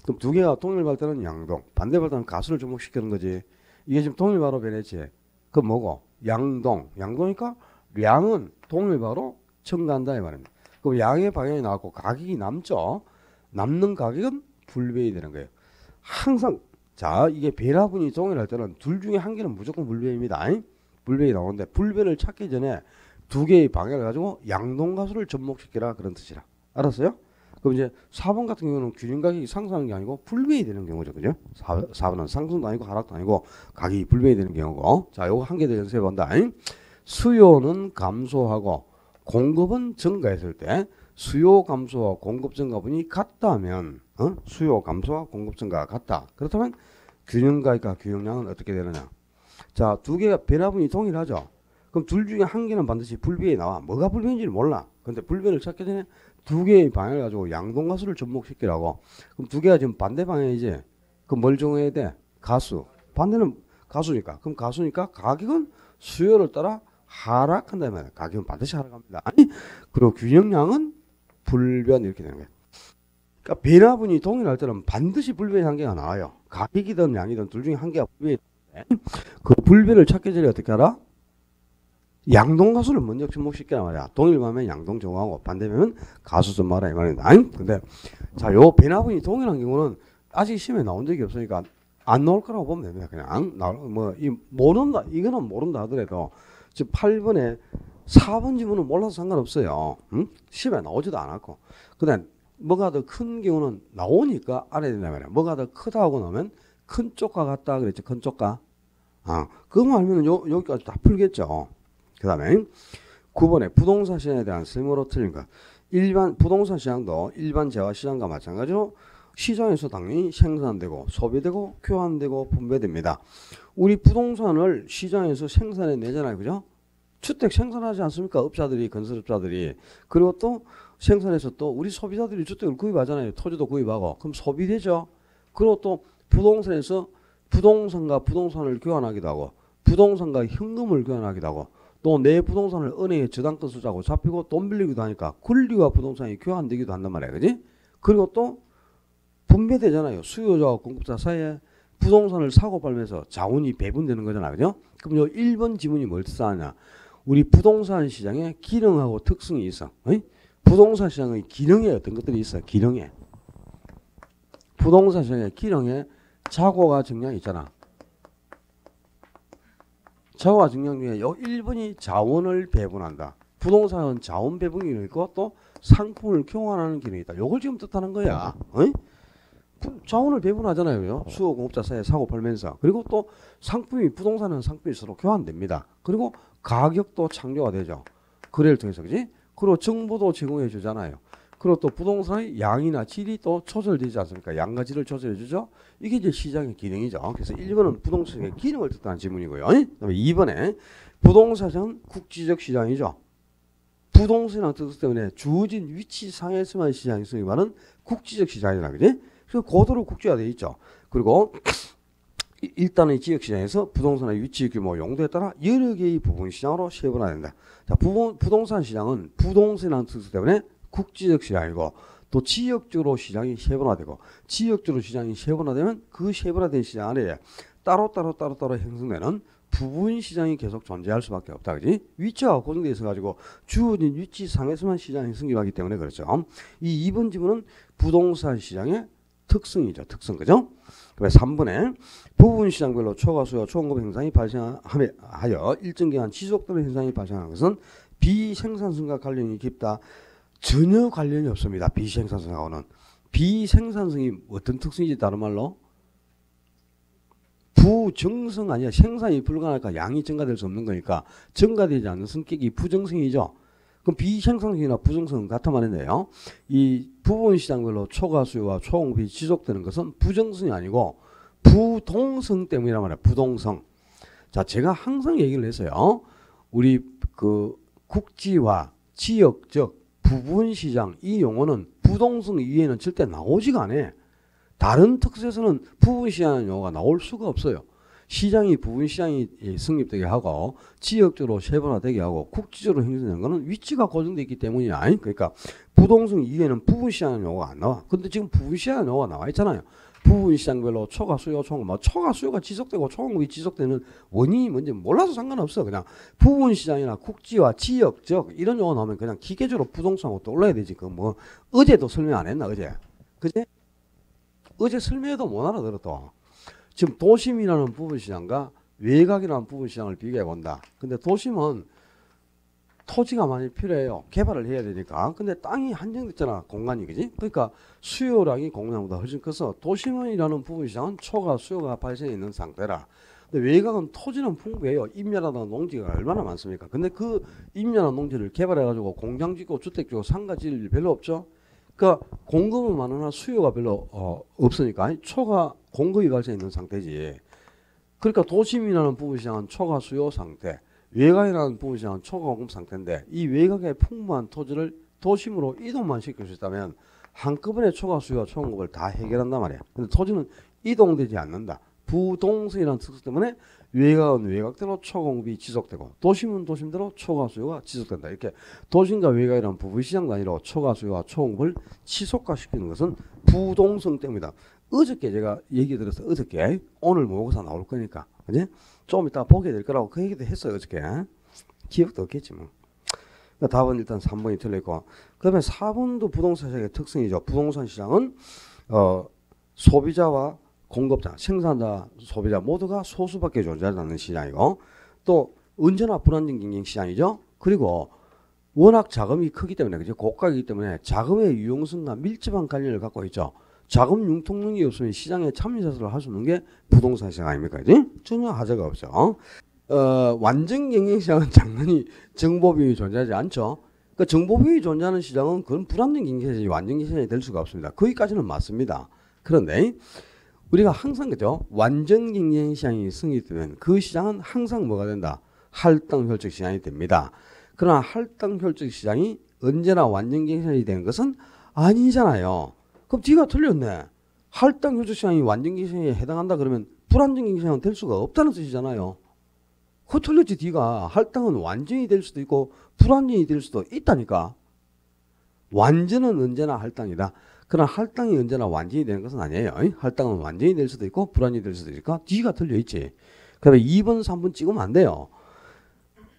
그럼 두 개가 동일할 때는 양동, 반대할 때는 가수를 접목시키는 거지. 이게 지금 동일바로 변했지. 그 뭐고? 양동이니까 양은 동일바로 증가한다 이 말입니다. 그럼 양의 방향이 나왔고 가격이 남죠. 남는 가격은 불변이 되는 거예요. 항상 자 이게 배라분이 동일할 때는 둘 중에 한 개는 무조건 불변입니다. 불변이 나오는데 불변을 찾기 전에 두 개의 방향을 가지고 양동가수를 접목시키라 그런 뜻이라. 알았어요? 그럼 이제 4번 같은 경우는 균형 가격이 상승하는 게 아니고 불변이 되는 경우죠. 그죠? 4번은 상승도 아니고 하락도 아니고 가격이 불변이 되는 경우고. 자, 요거 한 개 더 연습해 본다. 수요는 감소하고 공급은 증가했을 때 수요 감소와 공급 증가분이 같다면 수요 감소와 공급 증가가 같다. 그렇다면 균형 가격과 균형량은 어떻게 되느냐? 자, 두 개가 변화분이 동일하죠. 그럼 둘 중에 한 개는 반드시 불변이 나와. 뭐가 불변인지를 몰라. 근데 불변을 찾기 전에 두 개의 방향을 가지고 양동가수를 접목시키라고. 그럼 두 개가 지금 반대 방향이지. 그럼 뭘 정해야 돼? 가수. 반대는 가수니까. 그럼 가수니까 가격은 수요를 따라 하락한다 말이야. 가격은 반드시 하락합니다. 그리고 균형량은 불변 이렇게 되는 거야. 그러니까 변화분이 동일할 때는 반드시 불변의 한계가 나와요. 가격이든 양이든 둘 중에 한 개가 불변이 되는데 그 불변을 찾기 전에 어떻게 하라? 양동가수를 먼저 접목시키란 말이야. 동일하면 양동 정하고 반대면 가수 좀 말아 이 말입니다. 근데 자, 요 변화분이 동일한 경우는 아직 시험에 나온 적이 없으니까 안 나올 거라고 보면 됩니다. 그냥 이 모른다 이거는 모른다 하더라도 지금 8번에 4번 지문은 몰라서 상관없어요. 시험에 나오지도 않았고. 근데 뭐가 더 큰 경우는 나오니까 알아야 된다 말이야. 뭐가 더 크다 하고 나면 큰 쪽과 같다 그랬죠. 큰 쪽과. 그거만 알면 여기까지 다 풀겠죠. 그 다음에 9번에 부동산 시장에 대한 설명으로 틀린 것. 일반 부동산 시장도 일반 재화 시장과 마찬가지로 시장에서 당연히 생산되고 소비되고 교환되고 분배됩니다. 우리 부동산을 시장에서 생산해 내잖아요. 그죠? 주택 생산하지 않습니까? 업자들이, 건설업자들이. 그리고 또 생산해서 또 우리 소비자들이 주택을 구입하잖아요. 토지도 구입하고. 그럼 소비되죠. 그리고 또 부동산에서 부동산과 부동산을 교환하기도 하고 부동산과 현금을 교환하기도 하고 또 내 부동산을 은행에 저당권 쓰자고 잡히고 돈 빌리기도 하니까 권리와 부동산이 교환되기도 한단 말이야. 그지? 그리고 또 분배되잖아요. 수요자와 공급자 사이에 부동산을 사고 팔면서 자원이 배분되는 거잖아요. 그죠? 그럼 요 1번 지문이 뭘 뜻하냐? 우리 부동산 시장에 기능하고 특성이 있어. 부동산 시장의 기능에 어떤 것들이 있어. 기능에. 부동산 시장의 기능에 자고가 정량이 있잖아. 자고가 정량 중에 요 1번이 자원을 배분한다. 부동산은 자원 배분 기능이 있고 또 상품을 교환하는 기능이 있다. 요걸 지금 뜻하는 거야. 자원을 배분하잖아요. 그죠? 수요 공급자 사이에 사고 팔면서. 그리고 또 상품이 부동산은 상품이 서로 교환됩니다. 그리고 가격도 창조가 되죠. 거래를 통해서. 그지? 그리고 정보도 제공해 주잖아요. 그리고 또 부동산의 양이나 질이 또 조절되지 않습니까? 양과 질을 조절해 주죠. 이게 이제 시장의 기능이죠. 그래서 1번은 부동산의 기능을 뜻하는 지문이고요. 그다음에 2번에 부동산 시장은 국지적 시장이죠. 부동산이라는 뜻 때문에 주어진 위치상에서만 시장이 있으니 말은 국지적 시장이라 그지? 그래서 고도로 국제화되어 있죠. 그리고 일단의 지역시장에서 부동산의 위치, 규모, 용도에 따라 여러 개의 부분시장으로 세분화된다. 자, 부동산 시장은 부동산이라는 뜻 때문에 국지적 시장이고 또 지역적으로 시장이 세분화되고 지역적으로 시장이 세분화되면 그 세분화된 시장 안에 따로따로 형성되는 부분 시장이 계속 존재할 수밖에 없다. 그지? 위치가 고정되어 있어가지고 주어진 위치상에서만 시장이 성립하기 때문에 그렇죠. 이 2번 지문은 부동산 시장의 특성이죠. 특성. 그죠? 그다음에 3번에 부분 시장별로 초과수요, 초공급 현상이 발생하여 일정 기간 지속되는 현상이 발생하는 것은 비생산성과 관련이 깊다. 전혀 관련이 없습니다. 비생산성하고는. 비생산성이 어떤 특성이지 다른 말로? 부정성 아니야. 생산이 불가능하니까 양이 증가될 수 없는 거니까 증가되지 않는 성격이 부정성이죠. 그럼 비생산성이나 부정성은 같은 말인데요. 이 부분 시장별로 초과수요와 초공급이 지속되는 것은 부정성이 아니고 부동성 때문이란 말이야. 부동성. 자, 제가 항상 얘기를 했어요. 우리 그 국지와 지역적 부분 시장 이 용어는 부동성 이외에는 절대 나오지가 않아. 다른 특수에서는 부분 시장이라는 용어가 나올 수가 없어요. 시장이 부분 시장이 성립되게 하고 지역적으로 세분화되게 하고 국지적으로 형성되는 것은 위치가 고정되어 있기 때문이야. 그러니까 부동성 이외에는 부분 시장이라는 용어가 안 나와. 근데 지금 부분 시장이라는 용어가 나와 있잖아요. 부분 시장별로 초과수요, 초공급. 초과수요가 지속되고 초공급이 지속되는 원인이 뭔지 몰라서 상관없어. 그냥 부분 시장이나 국지와 지역적 이런 용어 나오면 그냥 기계적으로 부동산하고 떠올라야 되지. 그 뭐 어제도 설명 안 했나 어제? 그제? 어제 설명해도 못 알아들었다. 지금 도심이라는 부분 시장과 외곽이라는 부분 시장을 비교해 본다. 근데 도심은 토지가 많이 필요해요. 개발을 해야 되니까. 근데 땅이 한정됐잖아. 공간이. 그지? 그러니까 수요량이 공간보다 훨씬 커서 도심이라는 부분 시장은 초과 수요가 발생해 있는 상태라. 근데 외곽은 토지는 풍부해요. 임야라든가 농지가 얼마나 많습니까? 근데 그 임야나 농지를 개발해가지고 공장 짓고 주택 짓고 상가 지을 일 별로 없죠. 그러니까 공급은 많으나 수요가 별로 없으니까 초과 공급이 발생해 있는 상태지. 그러니까 도심이라는 부분 시장은 초과 수요 상태, 외곽이라는 부분 시장은 초과 공급 상태인데 이 외곽의 풍부한 토지를 도심으로 이동만 시킬 수 있다면 한꺼번에 초과 수요와 초공급을 다 해결한단 말이야. 근데 토지는 이동되지 않는다. 부동성이라는 특성 때문에 외곽은 외곽대로 초공급이 지속되고 도심은 도심대로 초과 수요가 지속된다. 이렇게 도심과 외곽이라는 부부시장 단위로 초과 수요와 초공급을 지속화시키는 것은 부동성 때문이다. 어저께 제가 얘기 들었어. 어저께 오늘 모의고사 나올 거니까 그지? 좀 이따 보게 될 거라고 그 얘기도 했어요. 어저께 기억도 없겠지 뭐. 그러니까 답은 일단 3번이 틀렸고 그다음에 4번도 부동산 시장의 특성이죠. 부동산 시장은 소비자와 공급자, 생산자, 소비자 모두가 소수밖에 존재하지 않는 시장이고 또 언제나 불안정 경쟁 시장이죠. 그리고 워낙 자금이 크기 때문에 그죠? 고가이기 때문에 자금의 유용성과 밀접한 관련을 갖고 있죠. 자금 융통 능력이 없으면 시장에 참여 자세를 할 수 없는 게 부동산 시장 아닙니까? 그지? 전혀 하자가 없죠. 완전 경쟁 시장은 장난이 정보비용이 존재하지 않죠. 그러니까 정보비용이 존재하는 시장은 그건 불안정 경쟁 시장이 완전 경쟁 시장이 될 수가 없습니다. 거기까지는 맞습니다. 그런데 우리가 항상 그죠? 완전 경쟁 시장이 성립되면 그 시장은 항상 뭐가 된다? 할당 혈적 시장이 됩니다. 그러나 할당 혈적 시장이 언제나 완전 경쟁 시장이 되는 것은 아니잖아요. 그럼 D가 틀렸네. 할당 혈적 시장이 완전 경쟁 시장에 해당한다 그러면 불안정 경쟁 시장은 될 수가 없다는 뜻이잖아요. 그거 틀렸지 D가. 할당은 완전히 될 수도 있고 불완전히 될 수도 있다니까. 완전은 언제나 할당이다. 그러나 할당이 언제나 완전히 되는 것은 아니에요. 할당은 완전히 될 수도 있고 불완전히 될 수도 있으니까 D가 틀려있지. 그다음에 2번, 3번 찍으면 안 돼요.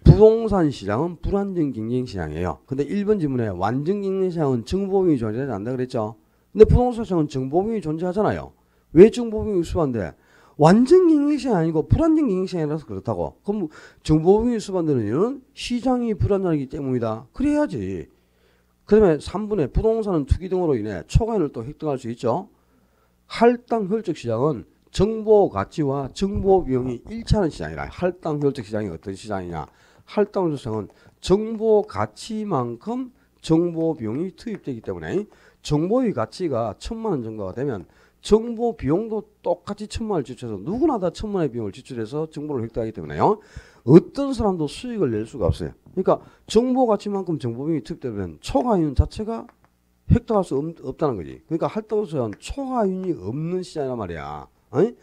부동산 시장은 불완전 경쟁 시장이에요. 근데 1번 지문에 완전 경쟁 시장은 정보비용이 존재하지 않는다 그랬죠. 근데 부동산 시장은 정보비용이 존재하잖아요. 왜 정보비용이 수반돼? 완전 경쟁 시장이 아니고 불완전 경쟁 시장이라서 그렇다고. 그럼 정보비용이 수반되는 이유는 시장이 불안정하기 때문이다. 그래야지. 그다음에 3분의 부동산은 투기 등으로 인해 초과인을 또 획득할 수 있죠. 할당 혈적 시장은 정보 가치와 정보 비용이 일치하는 시장이라. 할당 혈적 시장이 어떤 시장이냐? 할당 혈적 시장은 정보 가치만큼 정보 비용이 투입되기 때문에 정보의 가치가 1,000만 원 정도가 되면 정보 비용도 똑같이 1,000만 원을 지출해서 누구나 다 1,000만 원의 비용을 지출해서 정보를 획득하기 때문에요. 어떤 사람도 수익을 낼 수가 없어요. 그러니까 정보 가치만큼 정보 비용이 투입되면 초과이윤 자체가 획득할 수 없다는 거지. 그러니까 할당시장은 초과이윤이 없는 시장이란 말이야. 아니?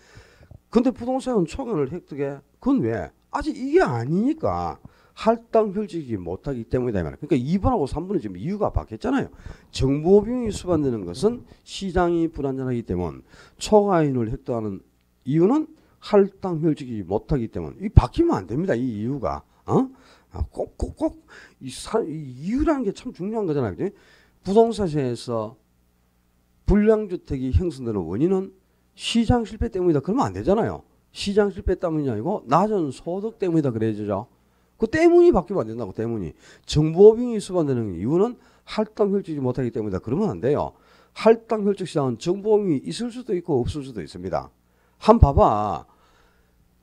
근데 부동산은 초과이윤을 획득해. 그건 왜? 아직 이게 아니니까 할당 혈적이지 못하기 때문이다. 그러니까 2번하고 3번은 지금 이유가 바뀌었잖아요. 정보 비용이 수반되는 것은 시장이 불안정하기 때문, 초과이윤을 획득하는 이유는 할당 혈적이지 못하기 때문. 이 바뀌면 안 됩니다. 이 이유가. 꼭 이 이유라는 게 참 중요한 거잖아요. 그치? 부동산 시장에서 불량주택이 형성되는 원인은 시장 실패 때문이다. 그러면 안 되잖아요. 시장 실패 때문이 아니고 낮은 소득 때문이다. 그래야죠. 그 때문이 바뀌면 안 된다고. 때문이. 정보비용이 수반되는 이유는 할당 혈적이지 못하기 때문이다. 그러면 안 돼요. 할당 혈적 시장은 정보비용이 있을 수도 있고 없을 수도 있습니다. 한 봐봐.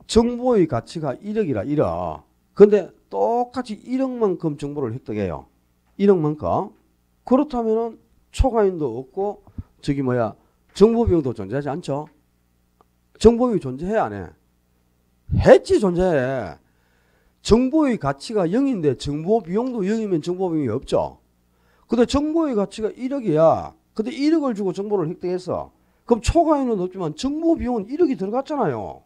정보의 가치가 1억이라 1억. 근데 똑같이 1억만큼 정보를 획득해요. 1억만큼. 그렇다면은 초과인도 없고 정보 비용도 존재하지 않죠. 정보 비용이 존재해 안 해? 했지. 존재해. 정보의 가치가 0인데 정보 비용도 0이면 정보 비용이 없죠. 근데 정보의 가치가 1억이야. 근데 1억을 주고 정보를 획득했어. 그럼 초과인은 없지만 정보 비용은 1억이 들어갔잖아요.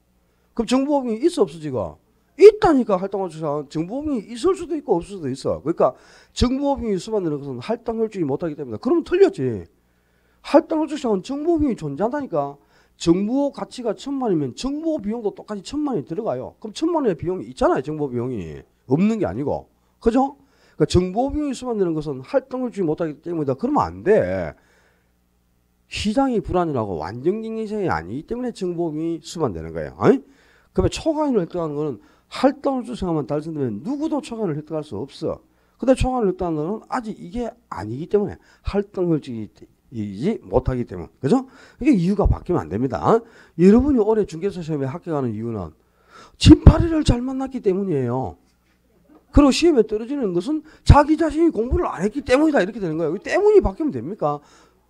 그럼 정보 비용이 있어 없어 지금? 있다니까. 할당 혈적 정보 비용이 있을 수도 있고 없을 수도 있어. 그러니까 정보 비용이 수반되는 것은 할당 혈적이 못하기 때문이다. 그러면 틀렸지. 할당 혈적 시장은 정보 비용이 존재한다니까. 정보 가치가 1,000만이면 정보 비용도 똑같이 1,000만이 들어가요. 그럼 1,000만 원의 비용이 있잖아요. 정보 비용이. 없는 게 아니고. 그죠? 그러니까 정보 비용이 수반되는 것은 할당 혈적이 못하기 때문이다. 그러면 안 돼. 시장이 불안정하고 완전 경쟁시장이 아니기 때문에 정보비용이 수반되는 거예요. 그러면 초과인을 획득하는 거는 할당홀주시장만 달성되면 누구도 초과인을 획득할 수 없어. 근데 초과인을 획득하는 거는 아직 이게 아니기 때문에 할당홀주이지 못하기 때문에. 그죠? 이게 이유가 바뀌면 안 됩니다. 여러분이 올해 중개사 시험에 합격하는 이유는 진파리를 잘 만났기 때문이에요. 그리고 시험에 떨어지는 것은 자기 자신이 공부를 안 했기 때문이다. 이렇게 되는 거예요. 때문이 바뀌면 됩니까?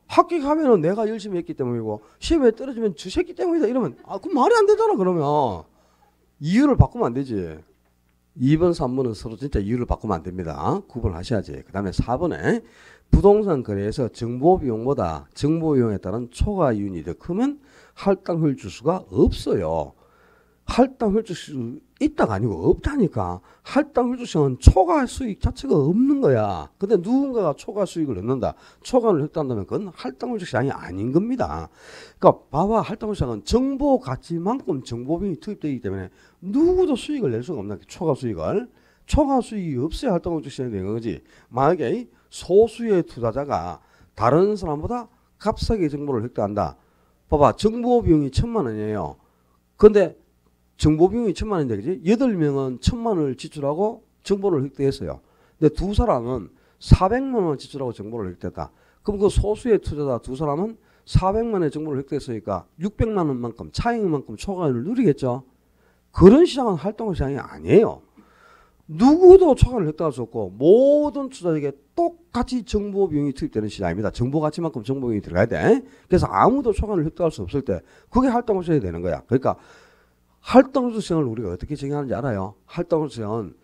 합격하면은 내가 열심히 했기 때문이고 시험에 떨어지면 저 새끼 때문이다 이러면 그 말이 안 되잖아. 그러면 이유를 바꾸면 안 되지. 2번 3번은 서로 진짜 이유를 바꾸면 안 됩니다. 구분하셔야지. 그 다음에 4번에 부동산 거래에서 정보비용보다 정보비용에 따른 초과이윤이 더 크면 할당효율 지수가 없어요. 할당효율 지수 있다가 아니고 없다니까. 할당효율 지수는 초과 수익 자체가 없는 거야. 근데 누군가가 초과 수익을 넣는다. 초과를 획득한다면 그건 할당효율 시장이 아닌 겁니다. 그러니까 봐봐. 할당효율 시장은 정보 가치만큼 정보비용이 투입되기 때문에 누구도 수익을 낼 수가 없는 초과 수익을. 초과 수익이 없어야 할당효율 시장이 되는 거지. 만약에 소수의 투자자가 다른 사람보다 값싸게 정보를 획득한다. 봐봐. 정보비용이 1,000,000원이에요. 근데 정보비용이 1,000,000원인데, 그지? 8명은 1,000,000원을 지출하고 정보를 획득했어요. 근데 두 사람은 400만원 지출하고 정보를 획득했다. 그럼 그 소수의 투자자 두 사람은 400만원의 정보를 획득했으니까 600만원만큼, 차익만큼 초과율을 누리겠죠? 그런 시장은 활동 시장이 아니에요. 누구도 초과를 획득할 수 없고, 모든 투자자에게 똑같이 정보비용이 투입되는 시장입니다. 정보 가치만큼 정보비용이 들어가야 돼. 그래서 아무도 초과를 획득할 수 없을 때, 그게 활동 시장이 되는 거야. 그러니까, 할당효율 시장을 우리가 어떻게 정의하는지 알아요? 할당효율 시장은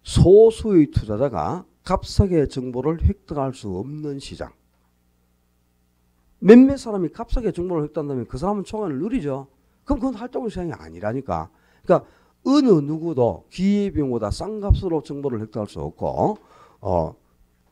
소수의 투자자가 값싸게 정보를 획득할 수 없는 시장. 몇몇 사람이 값싸게 정보를 획득한다면 그 사람은 초과를 누리죠. 그럼 그건 할당효율 시장이 아니라니까. 그러니까 어느 누구도 기회비용보다 싼 값으로 정보를 획득할 수 없고,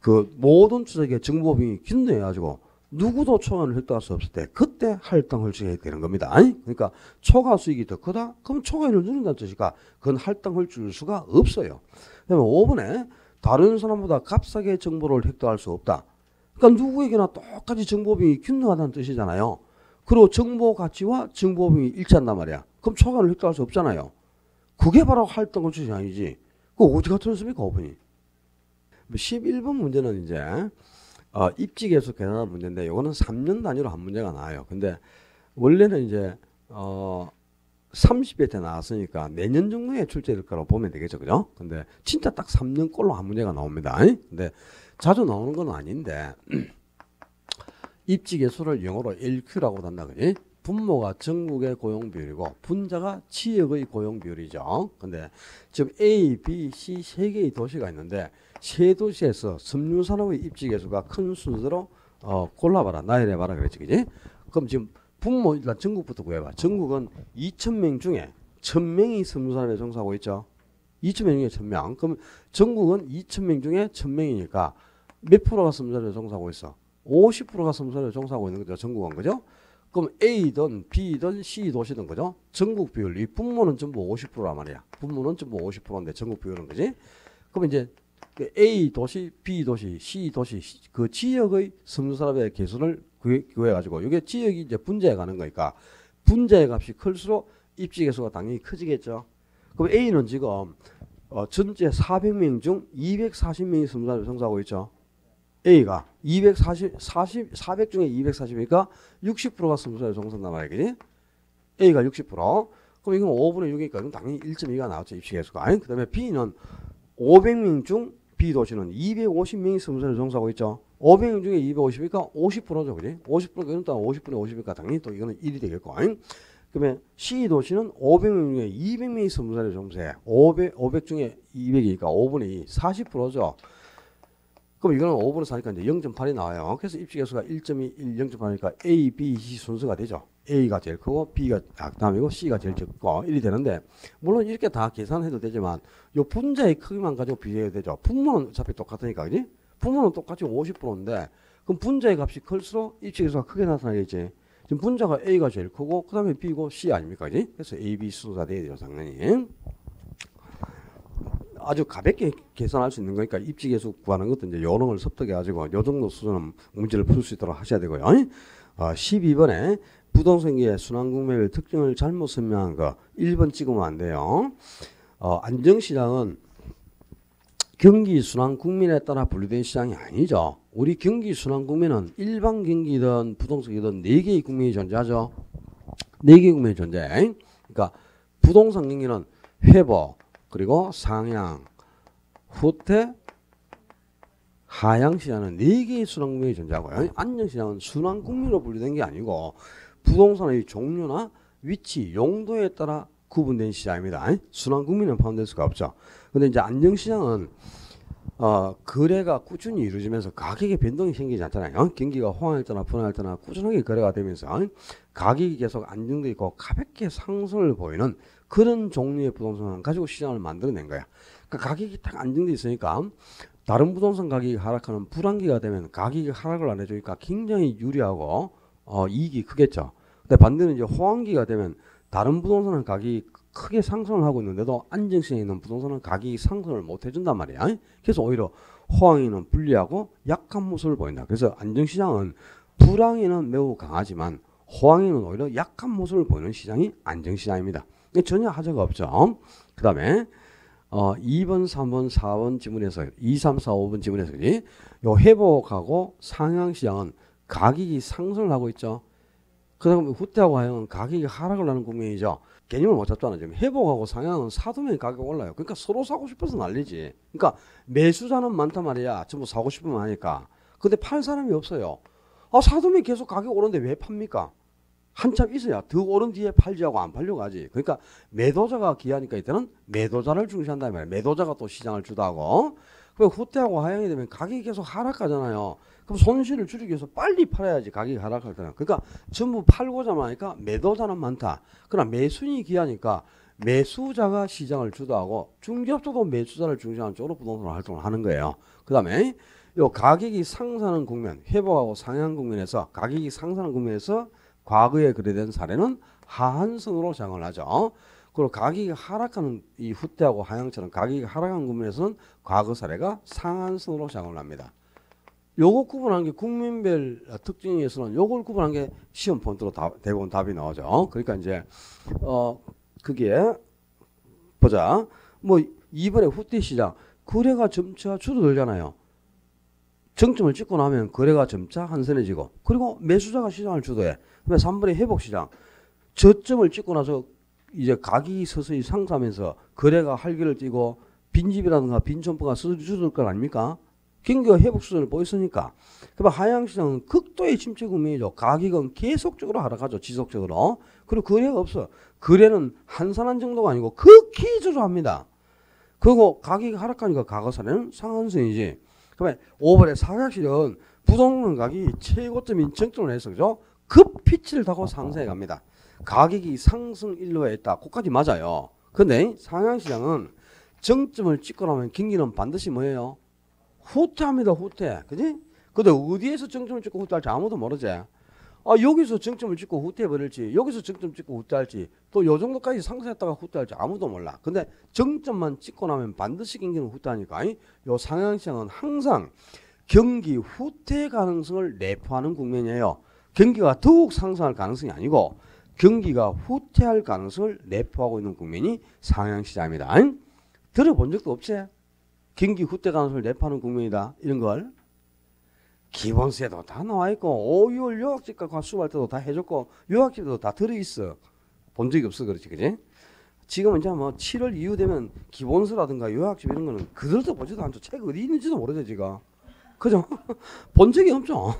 그 모든 투자자에게 정보비용이 균등해가지고 누구도 초과를 획득할 수 없을 때 그때 할당효율 시장이 되는 겁니다. 그러니까 초과 수익이 더 크다? 그럼 초과율을 누린다는 뜻이니까 그건 할당효율 줄 수가 없어요. 그다음에 5번에 다른 사람보다 값싸게 정보를 획득할 수 없다. 그러니까 누구에게나 똑같이 정보비용이 균등하다는 뜻이잖아요. 그리고 정보 가치와 정보비용이 일치한단 말이야. 그럼 초과를 획득할 수 없잖아요. 그게 바로 할당효율 시장이지. 그거 어디가 틀렸습니까, 5번이? 11번 문제는 이제 입지 계속 계산하는 문제인데 이거는 3년 단위로 한 문제가 나와요. 근데 원래는 이제 30회 때 나왔으니까 내년 정도에 출제될 거라고 보면 되겠죠. 그죠? 근데 진짜 딱 3년 꼴로 한 문제가 나옵니다. 근데 자주 나오는 건 아닌데 입지 계수를 영어로 LQ라고 한다. 그지? 분모가 전국의 고용 비율이고 분자가 지역의 고용 비율이죠. 근데 지금 A, B, C 세 개의 도시가 있는데 세 도시에서 섬유산업의 입지 계수가 큰 순서로 골라봐라. 나열해봐라. 그랬지. 그지? 그럼 지금 분모 일단 전국부터 구해봐. 전국은 2,000명 중에 1,000명이 섬유산업에 종사하고 있죠. 2,000명 중에 1,000명. 그럼 전국은 2,000명 중에 1,000명이니까 몇 프로가 섬유산업에 종사하고 있어? 50%가 섬유산업에 종사하고 있는 거죠. 전국은. 그죠? 그럼 A든 B든 C 도시든 그죠? 전국 비율. 이 분모는 전부 50%란 말이야. 분모는 전부 50%인데 전국 비율은 그지? 그럼 이제 A 도시, B 도시, C 도시 그 지역의 섬유산업의 개수를 구해가지고 이게 지역이 이제 분자해 가는 거니까 분자의 값이 클수록 입지 개수가 당연히 커지겠죠. 그럼 A는 지금 전체 400명 중 240명이 섬유산업에 종사하고 있죠. A가 400 중에 240이니까 60%가 섬유산업에 종사한단 말이지. A가 60%. 그럼 이건 5분의 6이니까 그럼 당연히 1.2가 나왔죠. 입지 개수가. 그 다음에 B는 500명 중 B도시는 250명이 섬유산업에 종사하고 있죠. 500명 중에 250이니까 50%죠. 그지? 50%가 이런 따라 50분의 50이니까 당연히 또 이거는 1이 되겠고. 그러면 C도시는 500명 중에 200명이 섬유산업에 종사해. 500 중에 200이니까 5분의 2, 40%죠. 그럼 이거는 5분의 4니까 이제 0.8이 나와요. 그래서 입지 개수가 1.2, 1, 0.8이니까 A, B, C 순서가 되죠. A가 제일 크고 B가 다음이고 C가 제일 적고 1이 되는데 물론 이렇게 다 계산해도 되지만 요 분자의 크기만 가지고 비교해도 되죠. 분모는 어차피 똑같으니까. 그지? 분모는 똑같이 50%인데 그럼 분자의 값이 클수록 입지 개수가 크게 나타나겠지. 지금 분자가 A가 제일 크고 그 다음에 B고 C 아닙니까? 그지? 그래서 A, B 순서가 돼야 돼요. 당연히. 아주 가볍게 계산할 수 있는 거니까 입지 계수 구하는 것도 이제 요령을 습득해 가지고 요 정도 수준은 문제를 풀 수 있도록 하셔야 되고요. 12번에 부동산계의 순환국면의 특징을 잘못 설명한 거 1번 찍으면 안 돼요. 안정시장은 경기 순환 국면에 따라 분류된 시장이 아니죠. 우리 경기 순환 국면은 일반 경기든 부동산이든 4개의 국면이 존재하죠. 4개의 국면이 존재. 그러니까 부동산 경기는 회복, 그리고 상향, 후퇴, 하향 시장은 4개의 순환 국면이 존재하고요. 안정 시장은 순환 국면으로 분류된 게 아니고 부동산의 종류나 위치, 용도에 따라 구분된 시장입니다. 순환 국면은 포함될 수가 없죠. 근데 이제 안정 시장은 거래가 꾸준히 이루어지면서 가격의 변동이 생기지 않잖아요. 경기가 호황할 때나 분할 때나 꾸준하게 거래가 되면서 가격이 계속 안정돼 있고 가볍게 상승을 보이는 그런 종류의 부동산을 가지고 시장을 만들어낸 거야. 그러니까 가격이 딱 안정돼 있으니까 다른 부동산 가격이 하락하는 불안기가 되면 가격이 하락을 안 해주니까 굉장히 유리하고 이익이 크겠죠. 근데 반대로 이제 호황기가 되면 다른 부동산은 가격이 크게 상승을 하고 있는데도 안정성에 있는 부동산은 가격이 상승을 못 해준단 말이야. 그래서 오히려 호황에는 불리하고 약한 모습을 보인다. 그래서 안정시장은 불황에는 매우 강하지만 호황에는 오히려 약한 모습을 보이는 시장이 안정시장입니다. 전혀 하자가 없죠. 그 다음에 2번, 3번, 4번 지문에서 2, 3, 4, 5번 지문에서 요 회복하고 상향시장은 가격이 상승을 하고 있죠. 그 다음에 후퇴하고 하향은 가격이 하락을 하는 국면이죠. 개념을 못 잡잖아. 지금 회복하고 상향은 사두면 가격이 올라요. 그러니까 서로 사고 싶어서 난리지. 그러니까 매수자는 많단 말이야. 전부 사고 싶으면 하니까. 근데 팔 사람이 없어요. 사두면 계속 가격 오르는데 왜 팝니까? 한참 있어야 더 오른 뒤에 팔지 하고 안 팔려고 하지. 그러니까 매도자가 기하니까 이때는 매도자를 중시한다는 말이야. 매도자가 또 시장을 주도하고. 그리고 후퇴하고 하향이 되면 가격이 계속 하락하잖아요. 그럼 손실을 줄이기 위해서 빨리 팔아야지 가격이 하락할 때는. 그러니까 전부 팔고자 하니까 매도자는 많다. 그러나 매수인이 기하니까 매수자가 시장을 주도하고 중개업자도 매수자를 중시하는 쪽으로 부동산 활동을 하는 거예요. 그 다음에 요 가격이 상승하는 국면, 회복하고 상향 국면에서 가격이 상승하는 국면에서 과거에 거래된 사례는 하한선으로 작용을 하죠. 그리고 가격이 하락하는 이 후퇴하고 하향처럼 가격이 하락한 국면에서는 과거 사례가 상한선으로 작용을 합니다. 요거 구분한 게 국민별 특징에서는 요걸 구분한 게 시험 포인트로 대부분 답이 나오죠. 그러니까 이제 그게 보자. 뭐 이번에 후퇴 시장 거래가 점차 줄어들잖아요. 정점을 찍고 나면 거래가 점차 한산해지고 그리고 매수자가 시장을 주도해. 그다음에 3번의 회복 시장 저점을 찍고 나서 이제 가격이 서서히 상승하면서 거래가 활기를 띠고 빈집이라든가 빈점포가 줄어들 것 아닙니까? 경기가 회복 수준을 보였으니까. 그럼 하향시장은 극도의 침체 국면이죠. 가격은 계속적으로 하락하죠. 지속적으로. 그리고 거래가 없어. 거래는 한산한 정도가 아니고 극히 저조합니다. 그리고 가격이 하락하니까 과거 사례는 상한선이지. 그러면 5번의 사각실은 부동산 가격이 최고점인 정점을 해서 그죠? 급피치를 타고 상승해 갑니다. 가격이 상승 일로에 있다. 그까지 맞아요. 근데 상향시장은 정점을 찍고 나면 경기는 반드시 뭐예요? 후퇴합니다. 후퇴. 그지? 근데 어디에서 정점을 찍고 후퇴할지 아무도 모르지. 여기서 정점을 찍고 후퇴해버릴지 여기서 정점 찍고 후퇴할지 또 요 정도까지 상승했다가 후퇴할지 아무도 몰라. 근데 정점만 찍고 나면 반드시 경기는 후퇴하니까 요 상향시장은 항상 경기 후퇴 가능성을 내포하는 국면이에요. 경기가 더욱 상승할 가능성이 아니고 경기가 후퇴할 가능성을 내포하고 있는 국면이 상향시장입니다. 들어본 적도 없지? 경기 후퇴 가능성을 내포하는 국면이다. 이런 걸. 기본세도 다 나와있고 5.6월 요약집과 수업할 때도 다 해줬고 요약집도 다 들어있어. 본 적이 없어. 그렇지. 그지? 지금은 이제 뭐 7월 이후 되면 기본서라든가 요약집 이런 거는 그들도 보지도 않죠. 책 어디 있는지도 모르죠. 지금. 그죠? 본 적이 없죠.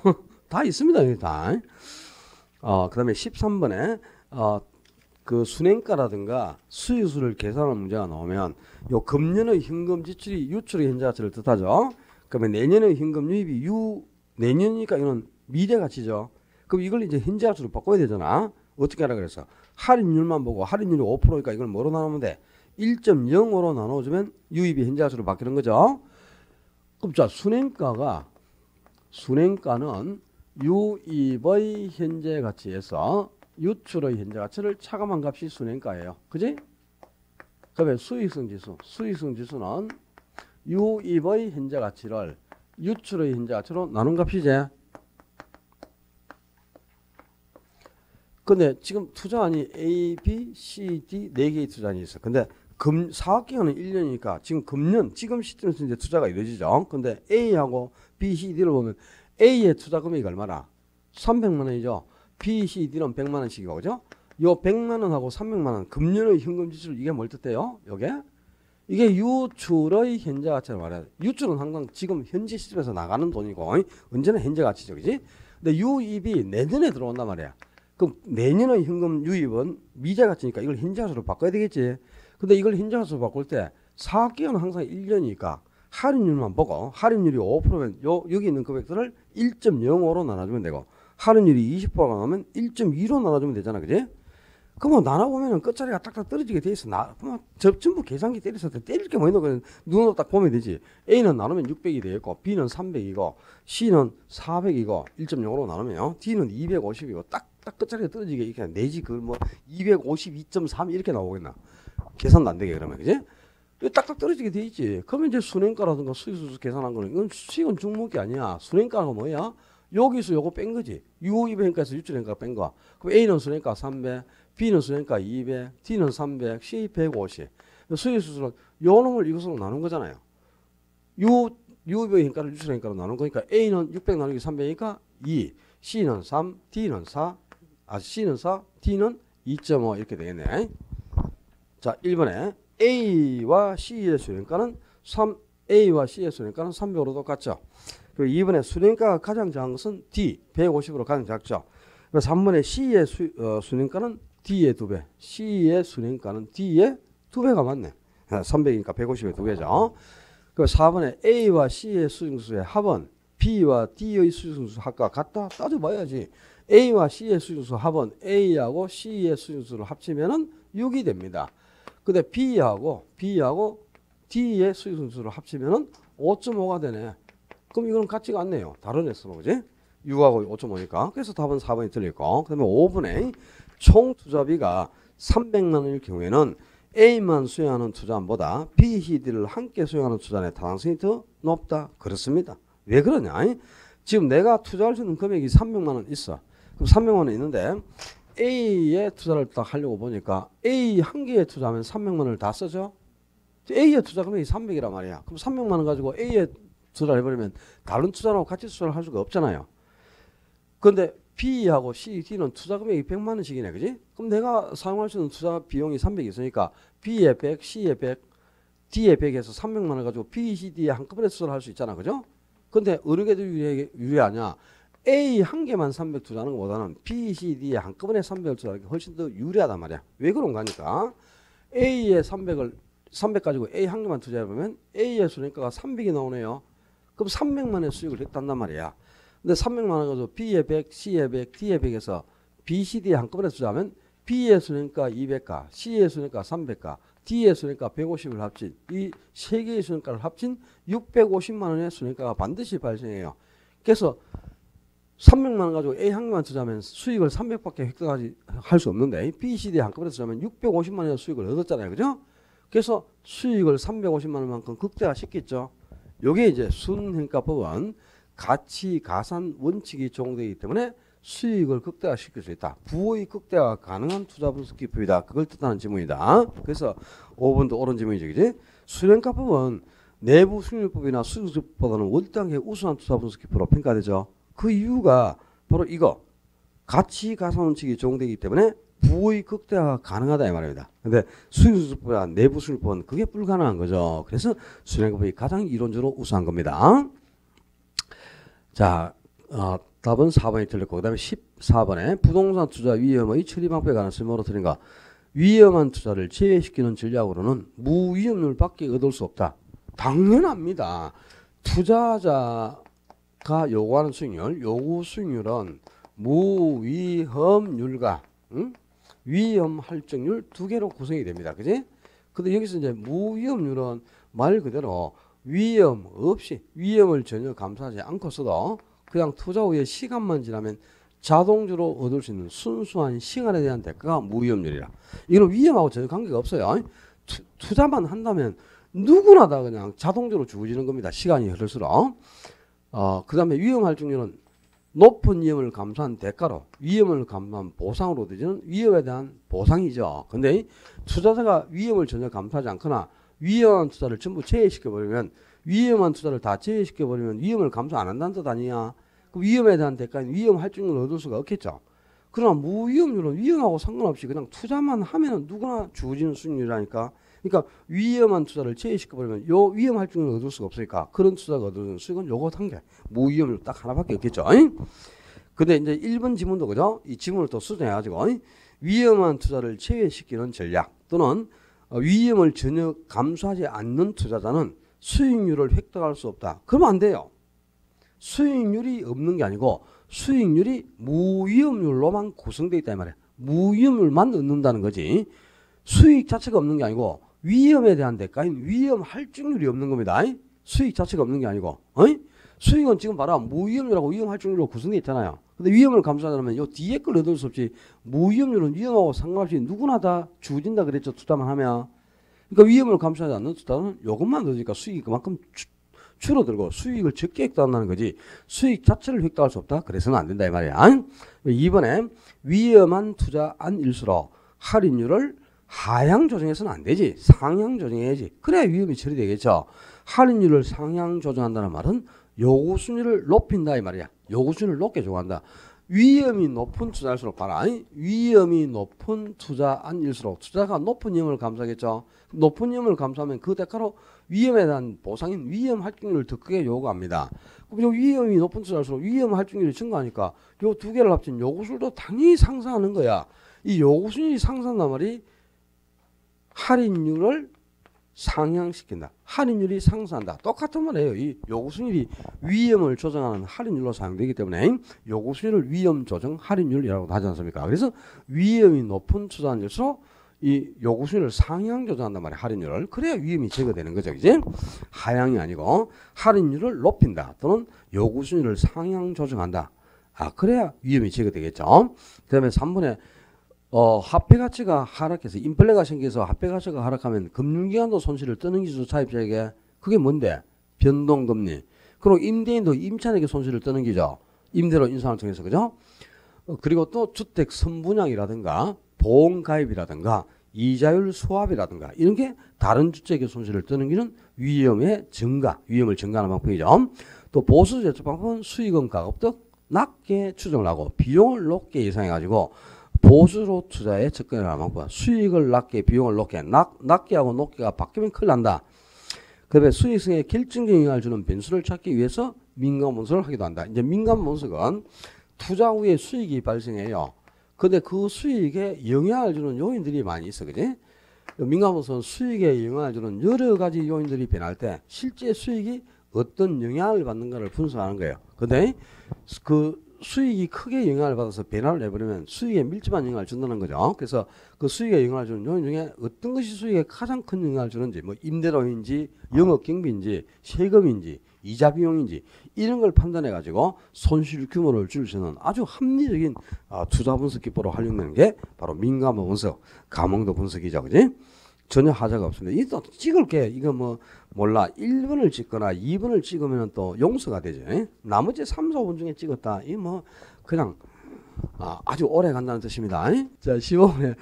다 있습니다. 다. 그 다음에 13번에 그 순행가라든가 수익수를 계산하는 문제가 나오면 요 금년의 현금 지출이 유출의 현재 가치를 뜻하죠. 그러면 내년의 현금 유입이 내년이니까 이건 미래 가치죠. 그럼 이걸 이제 현재 가치로 바꿔야 되잖아. 어떻게 하라 그래서 할인율만 보고 할인율이 5%니까 이걸 뭐로 나누면 돼? 1.05로 나눠주면 유입이 현재 가치로 바뀌는 거죠. 그럼 자 순행가는 유입의 현재 가치에서 유출의 현재 가치를 차감한 값이 순행가예요. 그지? 그러면 수익성 지수는 유입의 현재 가치를 유출의 현재 가치로 나눈 값이지. 근데 지금 투자안이 A, B, C, D 4개의 투자안이 있어. 근데 사학기간은 1년이니까 지금 금년 지금 시점에서 이제 투자가 이루어지죠. 근데 A하고 B, C, D를 보면 A의 투자 금액이 얼마나? 300만 원이죠. B, C, D는 100만 원씩이고 그죠? 요 100만 원하고 300만 원 금년의 현금 지출 이게 뭘 뜻해요? 요게 이게 유출의 현재 가치를 말해야 돼. 유출은 항상 지금 현재 시점에서 나가는 돈이고 언제나 현재 가치죠. 그지? 근데 유입이 내년에 들어온단 말이야. 그럼 내년의 현금 유입은 미래 가치니까 이걸 현재 가치로 바꿔야 되겠지. 근데 이걸 현재 가치로 바꿀 때 사학기간은 항상 1년이니까 할인율만 보고 할인율이 5%면 여기 있는 금액들을 1.05로 나눠주면 되고 할인율이 20%가 나오면 1.2로 나눠주면 되잖아. 그지? 그럼 나눠보면 끝자리가 딱딱 떨어지게 돼 있어. 전부 계산기 때렸을 때 때릴 게 뭐 있는 거 눈으로 딱 보면 되지. A는 나누면 600이 되겠고 B는 300이고 C는 400이고 1.0으로 나누면 D는 250이고 딱 끝자리가 떨어지게 이렇게 내지 그걸 뭐 252.3 이렇게 나오겠나. 계산도 안 되게 그러면 그지? 딱딱 떨어지게 돼 있지. 그러면 이제 순행가라든가 수익수수 계산한 거는 이건 수익은 중목이 아니야. 순행가가 뭐야? 여기서 요거 뺀 거지. 유입행가에서 유출행가 뺀 거. 그럼 A는 순행가 300, B는 순행가 200, D는 300, C 150. 수익수수는 요 놈을 이것으로 나눈 거잖아요. 유입행가를 유출행가로 나눈 거니까 A는 600 나누기 300이니까 2, C는 3, D는 4, C는 4, D는 2.5 이렇게 되겠네. 자, 1번에 A와 C의 수행가는 A와 C의 수행가는 300으로 똑같죠. 그리고 2번에 수행가가 가장 작은 것은 D, 150으로 가장 작죠. 그래서 3번에 C의 수행가는 D의 2배, C의 수행가는 D의 2배가 맞네. 300이니까 150의 2배죠. 그리고 4번에 A와 C의 수익수의 합은 B와 D의 수익수 합과 같다? 따져봐야지. A와 C의 수익수 합은 A하고 C의 수익수를 합치면은 6이 됩니다. 근데 B하고 D의 수익수를 합치면은 5.5가 되네. 그럼 이거는 같지가 않네요. 다른 횟수로 그지? 6하고 5.5니까. 그래서 답은 4번이 틀리고. 그다음에 5번에 총 투자비가 300만 원일 경우에는 A만 수행하는 투자안보다 B, C, D를 함께 수행하는 투자안의 타당성이 더 높다. 그렇습니다. 왜 그러냐? 지금 내가 투자할 수 있는 금액이 300만 원 있어. 그럼 300만 원 있는데 A에 투자를 딱 하려고 보니까 A 한 개에 투자하면 300만 원을 다 쓰죠. A의 투자 금액이 300이란 말이야. 그럼 300만 원 가지고 A에 투자를 해버리면 다른 투자하고 같이 투자를 할 수가 없잖아요. 그런데 B하고 C, D는 투자 금액이 100만 원씩이네. 그지? 그럼 내가 사용할 수 있는 투자 비용이 300이 있으니까 B에 100, C에 100, D에 100에서 300만 원 가지고 B, C, D에 한꺼번에 투자를 할 수 있잖아. 그죠? 근데 어느 게 더 유리하냐? A 한 개만 300 투자하는 것보다는 B, C, D에 한꺼번에 300을 투자하는 게 훨씬 더 유리하단 말이야. 왜 그런가 하니까 A에 300 가지고 A 한 개만 투자해보면 A의 순행가가 300이 나오네요. 그럼 300만의 수익을 했단단 말이야. 근데 300만 원 가지고 B에 100, C에 100, D에 100에서 B, C, D에 한꺼번에 투자하면 B의 순행가 200가, C의 순행가 300가, D의 순행가 150을 합친 이 세 개의 순행가를 합친 650만 원의 순행가가 반드시 발생해요. 그래서 300만 원 가지고 A 한 개만 투자하면 수익을 300밖에 획득하지 할 수 없는데 B, C, D 한꺼번에 투자하면 650만 원의 수익을 얻었잖아요. 그죠? 그래서 수익을 350만 원만큼 극대화시켰죠. 요게 이제 순행가법은 가치 가산 원칙이 적용되기 때문에 수익을 극대화시킬 수 있다. 부의 극대화 가능한 투자 분석 기법이다. 그걸 뜻하는 지문이다. 그래서 5번도 옳은 지문이죠. 그지? 순행가법은 내부 수익률법이나 수익률법보다는 월등하게 우수한 투자 분석 기법으로 평가되죠. 그 이유가 바로 이거. 가치 가산 원칙이 적용되기 때문에 부의 극대화가 가능하다 이 말입니다. 근데 수익률법이나 내부 수익률법은 그게 불가능한 거죠. 그래서 순행가법이 가장 이론적으로 우수한 겁니다. 자, 답은 4번이 틀렸고 그 다음에 14번에 부동산 투자 위험의 처리 방법에 관한 설명으로 드린 거. 위험한 투자를 제외시키는 전략으로는 무위험률밖에 얻을 수 없다. 당연합니다. 투자자가 요구하는 수익률, 요구 수익률은 무위험률과 위험 할증률 두 개로 구성이 됩니다. 그지? 근데 여기서 이제 무위험률은 말 그대로 위험 없이 위험을 전혀 감수하지 않고서도 그냥 투자 후에 시간만 지나면 자동적으로 얻을 수 있는 순수한 시간에 대한 대가가 무위험률이라. 이건 위험하고 전혀 관계가 없어요. 투자만 한다면 누구나 다 그냥 자동적으로 주어지는 겁니다. 시간이 흐를수록. 그 다음에 위험 할증률은 높은 위험을 감수한 대가로 위험을 감수한 보상으로 얻어지는 위험에 대한 보상이죠. 근데 투자자가 위험을 전혀 감수하지 않거나 위험한 투자를 전부 제외시켜버리면 위험한 투자를 다 제외시켜버리면 위험을 감수 안 한다는 뜻 아니냐. 그 위험에 대한 대가인 위험 할증률을 얻을 수가 없겠죠. 그러나 무위험률은 위험하고 상관없이 그냥 투자만 하면은 누구나 주어지는 수익률이라니까. 그러니까 위험한 투자를 제외시켜버리면 요 위험 할증률을 얻을 수가 없으니까 그런 투자가 얻는 수익은 요거 한 개. 무위험률 딱 하나밖에 없겠죠. 근데 이제 1번 지문도 그죠? 이 지문을 또 수정해가지고 위험한 투자를 제외시키는 전략 또는 위험을 전혀 감수하지 않는 투자자는 수익률을 획득할 수 없다. 그러면 안 돼요. 수익률이 없는 게 아니고 수익률이 무위험률로만 구성되어 있다 이 말이야. 무위험률만 얻는다는 거지. 수익 자체가 없는 게 아니고 위험에 대한 대가인 위험 할증률이 없는 겁니다. 수익 자체가 없는 게 아니고. 수익은 지금 봐라. 무위험률하고 위험 할증률로 구성되어 있잖아요. 근데 위험을 감수하려면 요 뒤에 걸 얻을 수 없이 무위험률은 위험하고 상관없이 누구나 다 주어진다 그랬죠. 투자만 하면. 그러니까 위험을 감수하지 않는 투자는 요것만 얻으니까 수익이 그만큼 줄어들고 수익을 적게 획득한다는 거지 수익 자체를 획득할 수 없다. 그래서는 안 된다 이 말이야. 2번에 위험한 투자안일수록 할인율을 하향 조정해서는 안 되지. 상향 조정해야지. 그래야 위험이 처리되겠죠. 할인율을 상향 조정한다는 말은 요구 순위를 높인다 이 말이야. 요구 순위를 높게 조정한다. 위험이 높은 투자일수록 봐라. 위험이 높은 투자안일수록 투자가 높은 위험을 감수하겠죠. 높은 위험을 감수하면 그 대가로 위험에 대한 보상인 위험 할증률을 더 크게 요구합니다. 그럼 요 위험이 높은 투자일수록 위험 할증률이 증가하니까 요 두 개를 합친 요구수도 당연히 상승하는 거야. 이 요구순위 상승한 말이 할인율을 상향시킨다. 할인율이 상승한다. 똑같은 말이에요. 이 요구순위 위험을 조정하는 할인율로 사용되기 때문에 요구순위를 위험 조정 할인율이라고 하지 않습니까? 그래서 위험이 높은 투자일수록 이 요구순위를 상향 조정한단 말이에요. 할인율을. 그래야 위험이 제거되는 거죠. 그지? 하향이 아니고 할인율을 높인다. 또는 요구순위를 상향 조정한다. 그래야 위험이 제거되겠죠. 그 다음에 3번에 화폐 가치가 하락해서 인플레가 생겨서 화폐 가치가 하락하면 금융기관도 손실을 떠는 기죠. 차입자에게. 그게 뭔데? 변동금리. 그리고 임대인도 임차인에게 손실을 떠는 기죠. 임대료 인상을 통해서. 그죠? 그리고 또 주택 선분양이라든가 보험가입이라든가 이자율 수합이라든가 이런 게 다른 주택의 손실을 떠는 기는 위험의 증가, 위험을 증가하는 방법이죠. 또 보수 제출 방법은 수익은 가급적 낮게 추정을 하고 비용을 높게 예상해가지고 보수로 투자에 접근하는 방법. 수익을 낮게 비용을 높게 낮게 하고 높게가 바뀌면 큰일 난다. 그다음에 수익성에 결정적인 영향을 주는 변수를 찾기 위해서 민감 분석을 하기도 한다. 이제 민감 분석은 투자 후에 수익이 발생해요. 근데 그 수익에 영향을 주는 요인들이 많이 있어. 그지? 민감 분석은 수익에 영향을 주는 여러 가지 요인들이 변할 때 실제 수익이 어떤 영향을 받는가를 분석하는 거예요. 근데 그 수익이 크게 영향을 받아서 변화를 내버리면 수익에 밀접한 영향을 준다는 거죠. 그래서 그 수익에 영향을 주는 요인 중에 어떤 것이 수익에 가장 큰 영향을 주는지, 뭐 임대료인지, 영업 경비인지, 세금인지, 이자 비용인지 이런 걸 판단해 가지고 손실 규모를 줄일 수 있는 아주 합리적인 투자 분석 기법으로 활용되는 게 바로 민감도 분석, 감흥도 분석이죠. 그지? 전혀 하자가 없습니다. 이또 찍을 게 이거 뭐 몰라 1번을 찍거나 2번을 찍으면 또 용서가 되죠. 나머지 3, 4번 중에 찍었다. 이 뭐 그냥 아주 오래 간다는 뜻입니다. 자 15번에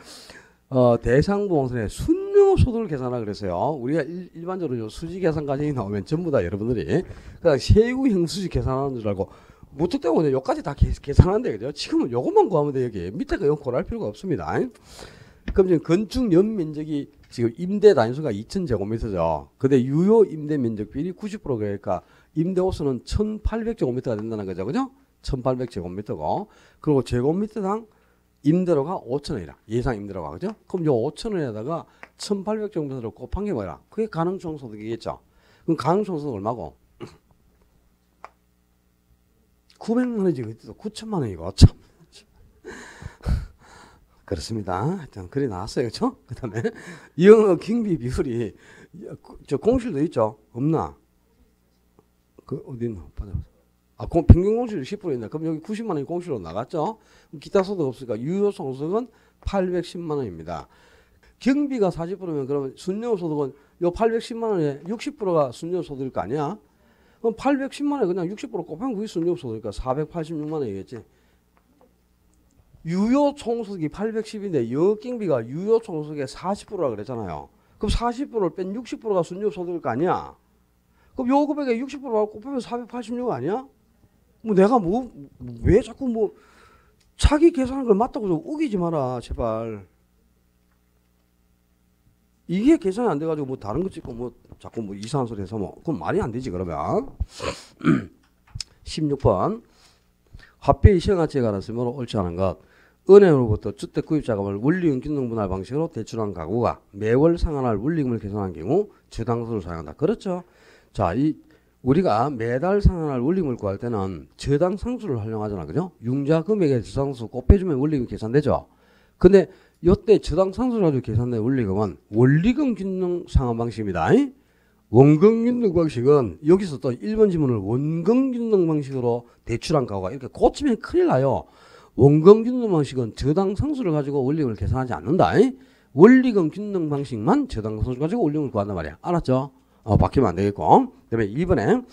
대상보험선의 순영업 소득을 계산하라 그랬어요. 우리가 일반적으로 수지 계산 과정이 나오면 전부 다 여러분들이 그냥 세후 형수지 계산하는 줄 알고 무턱대고 여기까지 다 계산하는데 그죠? 지금은 요것만 구하면 돼. 여기 밑에 거 고려할 필요가 없습니다. 그럼 지금 건축 연면적이 지금 임대 단위수가 2000제곱미터죠. 근데 유효 임대 면적 비율이 90% 그러니까 임대 호수는 1800제곱미터가 된다는 거죠. 그죠? 1800제곱미터고 그리고 제곱미터당 임대료가 5,000원이라. 예상 임대료가. 그죠? 그럼 요 5,000원에다가 1800제곱미터를 곱한 게 뭐야? 그게 가능총소득이겠죠. 그럼 가능총소득 얼마고? 900만 원이지. 9천만 원이고. 참. 그렇습니다. 하여튼 글이 나왔어요. 그렇죠? 그 다음에 영업 경비 비율이 저 공실도 있죠? 없나? 그 어디 있나? 평균 공실이 10% 있나? 그럼 여기 90만 원이 공실로 나갔죠? 기타 소득 없으니까 유효 소득은 810만 원입니다. 경비가 40%면 그러면 순영업 소득은 요 810만 원에 60%가 순영업 소득일 거 아니야? 그럼 810만원에 그냥 60% 곱하면 그게 순이익소득이니까 486만원이겠지. 유효 총수익이 810인데 역경비가 유효 총수익의 40%라 그랬잖아요. 그럼 40%를 뺀 60%가 순이익소득일 거 아니야. 그럼 요 금액에 60%가 곱하면 486 아니야? 뭐 내가 왜 자꾸 자기 계산한 걸 맞다고 좀 우기지 마라 제발. 이게 계산이 안 돼가지고 다른 거 찍고 자꾸 이상한 소리 해서 그건 말이 안 되지 그러면. 16번 화폐의 시행가치에 관한 설명으로 옳지 않은 것. 은행으로부터 주택 구입 자금을 원리금 균등 분할 방식으로 대출한 가구가 매월 상환할 원리금을 계산한 경우 저당수를 사용한다. 그렇죠. 자, 우리가 매달 상환할 원리금을 구할 때는 저당 상수를 활용하잖아. 그죠? 융자 금액의 저당수 곱해주면 원리금이 계산되죠. 근데 이때 저당 상수를 가지고 계산된 원리금은 원리금 균등 상환 방식입니다. 원금 균등 방식은 여기서 또 1번 지문을 원금 균등 방식으로 대출한 가구가 이렇게 고치면 큰일 나요. 원금 균등 방식은 저당 상수를 가지고 원리금을 계산하지 않는다. 원리금 균등 방식만 저당 상수를 가지고 원리금을 구한단 말이야. 알았죠? 바뀌면 안 되겠고. 그다음에 2번에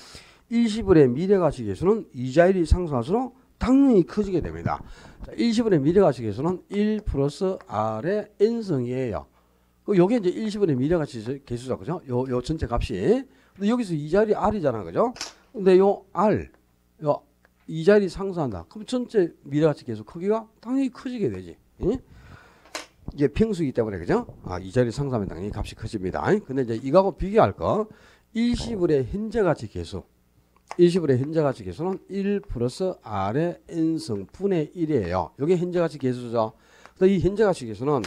일시불의 미래가치 계수는 이자율이 상승할수록 당연히 커지게 됩니다. 자, 일시불의 미래가치 계수는 1 플러스 R의 n승이에요. 요게 이제 일시불의 미래가치 계수죠. 그죠? 요 전체 값이. 근데 여기서 이자율이 R이잖아. 그죠? 근데 요 R, 이자율이 상승한다. 그럼 전체 미래가치 계수 크기가 당연히 커지게 되지. 이게 평수이기 때문에 그죠? 이자율이 상승하면 당연히 값이 커집니다. 근데 이제 이거하고 비교할 거 일시불의 현재가치 계수. 일시불의 현재가치 계수는 1 플러스 R의 n승 분의 1이에요. 이게 현재가치 계수죠. 근데 이 현재가치 계수는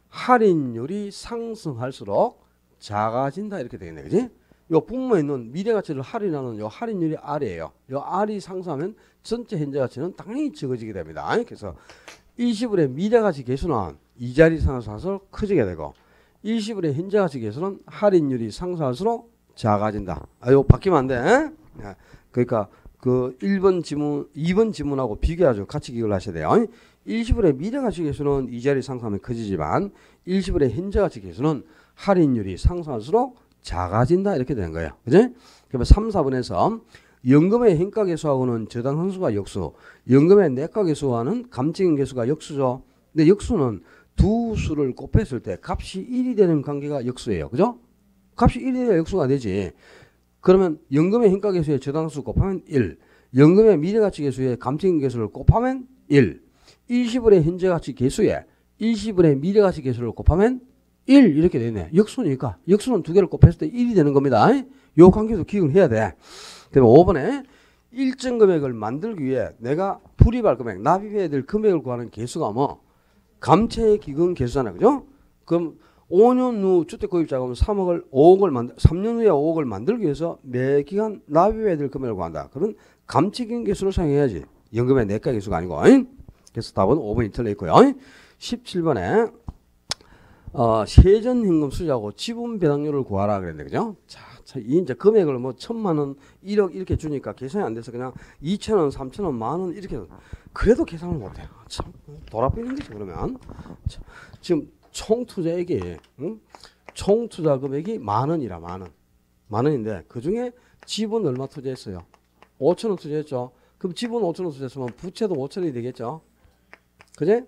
할인율이 상승할수록 작아진다 이렇게 되겠네. 그지? 요 분모에 있는 미래가치를 할인하는 요 할인율이 R이에요. 요 R이 상승하면 전체 현재가치는 당연히 적어지게 됩니다. 그래서 일시불의 미래가치 계수는 이자율이 상승할수록 커지게 되고 일시불의 현재가치 계수는 할인율이 상승할수록 작아진다. 요 바뀌면 안 돼. 그러니까 그 1번 지문, 2번 지문하고 비교하죠. 같이 기억을 하셔야 돼요. 일시불의 미래가치 계수는 이자율이 상승하면 커지지만 일시불의 현재가치 계수는 할인율이 상승할수록 작아진다 이렇게 되는 거예요. 그지? 그러면 3, 4번에서 연금의 hen가 계수하고는 저당 상수가 역수, 연금의 내가 계수와는 감증인 계수가 역수죠. 근데 역수는 두 수를 곱했을 때 값이 1이 되는 관계가 역수예요. 그죠? 값이 1이 되야 역수가 되지. 그러면 연금의 hen가 계수의 저당수 곱하면 1, 연금의 미래가치 계수의 감증인 계수를 곱하면 1, 일시불의 현재가치 계수에 일시불의 미래가치 계수를 곱하면 1 이렇게 되네. 역수니까 역수는 두 개를 곱했을 때 1이 되는 겁니다. 요 관계도 기억을 해야 돼. 그다음에 5번에 일정 금액을 만들기 위해 내가 불입할 금액, 납입해야 될 금액을 구하는 계수가 감채 기금 계수잖아요. 그죠? 그럼 5년 후 주택 구입 자금 3년 후에 5억을 만들기 위해서 매 기간 납입해야 될 금액을 구한다. 그런 감채 기금 계수를 사용해야지. 연금의 내가 계수가 아니고. 그래서 답은 5번이 틀려 있고요. 17번에 세전현금 수지하고 지분 배당률을 구하라 그랬는데 그죠? 자, 이제 금액을 1,000만원, 1억 이렇게 주니까 계산이 안 돼서 그냥 2,000원, 3,000원, 만원 이렇게 그래도 계산을 못해요. 참 돌아버리는 거지 그러면. 자, 지금 총투자액이 총투자 금액이 만원이라 만원인데 그중에 지분 얼마 투자했어요? 5,000원 투자했죠. 그럼 지분 5,000원 투자했으면 부채도 5,000원이 되겠죠. 그지?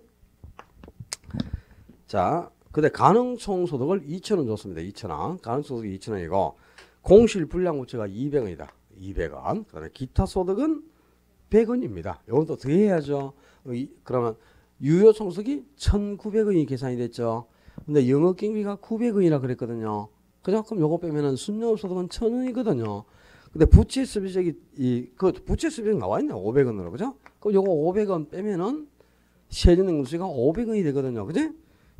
자, 근데 가능총소득을 2,000원 줬습니다. 2,000원. 가능소득이 2,000원이고 공실 불량부채가 200원이다. 200원. 그다음에 기타 소득은 100원입니다. 이건 또 더해야죠. 그러면 유효총수익이 1,900원이 계산이 됐죠. 근데 영업경비가 900원이라 그랬거든요. 그죠? 그럼 요거 빼면은 순영업소득은 1,000원이거든요. 근데 부채 수비액이 그 부채 수비액 나와 있네. 500원으로. 그죠? 그럼 요거 500원 빼면은 세전행금수가 500원이 되거든요. 그지?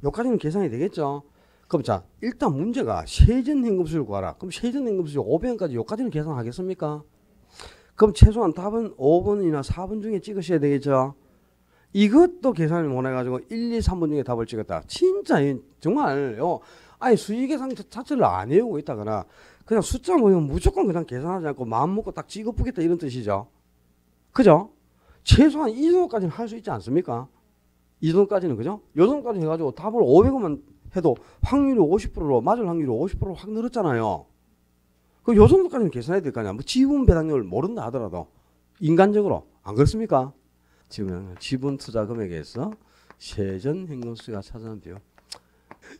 여기까지는 계산이 되겠죠. 그럼 자, 일단 문제가 세전행금수를 구하라. 그럼 세전행금수 500원까지 여기까지는 계산하겠습니까? 그럼 최소한 답은 5번이나 4번 중에 찍으셔야 되겠죠. 이것도 계산을 못 해가지고 1, 2, 3번 중에 답을 찍었다. 진짜 정말요. 아니 수익 계산 자체를 안 외우고 있다거나 그냥 숫자 모이면 무조건 그냥 계산하지 않고 마음 먹고 딱 찍어보겠다 이런 뜻이죠. 그죠? 최소한 이 정도까지는 할 수 있지 않습니까? 이 정도까지는 그죠? 요 정도까지 해가지고 답을 500원만 해도 확률이 50%로 맞을 확률이 50%로 확 늘었잖아요. 그 요 정도까지는 계산해야 될 거 아니야. 뭐 지분 배당률 모른다 하더라도 인간적으로 안 그렇습니까? 지분 투자 금액에서 세전 현금 수익가 차지하는 비율.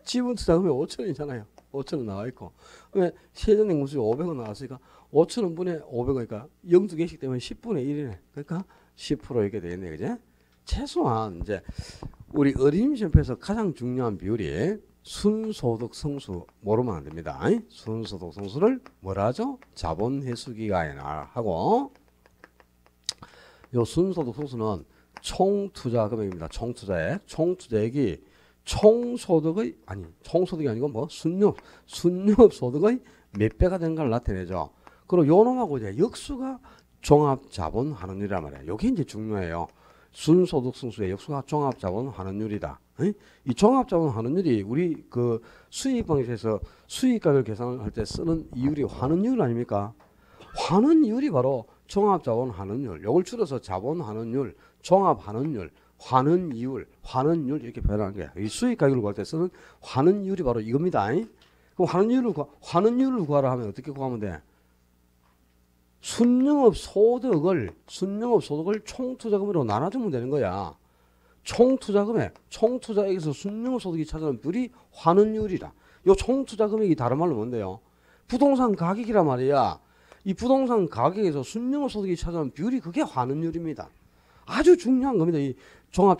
지분 투자 금액 5,000원이잖아요. 5,000원 나와 있고. 그러면 세전 현금 수익 500원 나왔으니까 5,000원 분의 500원이니까 0두 개씩 때문에 10분의 1이네. 그러니까 10% 이렇게 되겠네. 그지? 최소한 이제 우리 어린이 시험에서 가장 중요한 비율이 순소득 성수 모르면 안 됩니다. 순소득 성수를 뭐라 하죠? 자본 회수 기간에 하고, 요 순소득 성수는 총 투자 금액입니다. 총 투자액. 총 투자액이 총소득의 총소득이 아니고 뭐 순nhập 소득의 몇 배가 되는가를 나타내죠. 그리고 요 놈하고 이제 역수가 종합 자본 환원율이란 말이에요. 요게 이제 중요해요. 순소득 성수의 역수가 종합 자본 환원율이다. 이 종합 자본 환원율이 우리 그 수익 방식에서 수익가격을 계산할 때 쓰는 이율이 환원율 아닙니까? 환원율이 바로 종합 자본 환원율. 요걸 줄여서 자본 환원율, 종합 환원율, 환원이율, 환원율 이렇게 표현하는 거야. 이 수익 가격을 구할 때 쓰는 환원율이 바로 이겁니다. 그럼 환원율을 구하라 하면 어떻게 구하면 돼? 순영업 소득을 총투자금으로 나눠주면 되는 거야. 총투자금액, 총투자액에서 순영업 소득이 차지하는 비율이 환원율이다. 요 총투자금액이 다른 말로 뭔데요? 부동산 가격이란 말이야. 이 부동산 가격에서 순영업 소득이 차지하는 비율이 그게 환원율입니다. 아주 중요한 겁니다. 이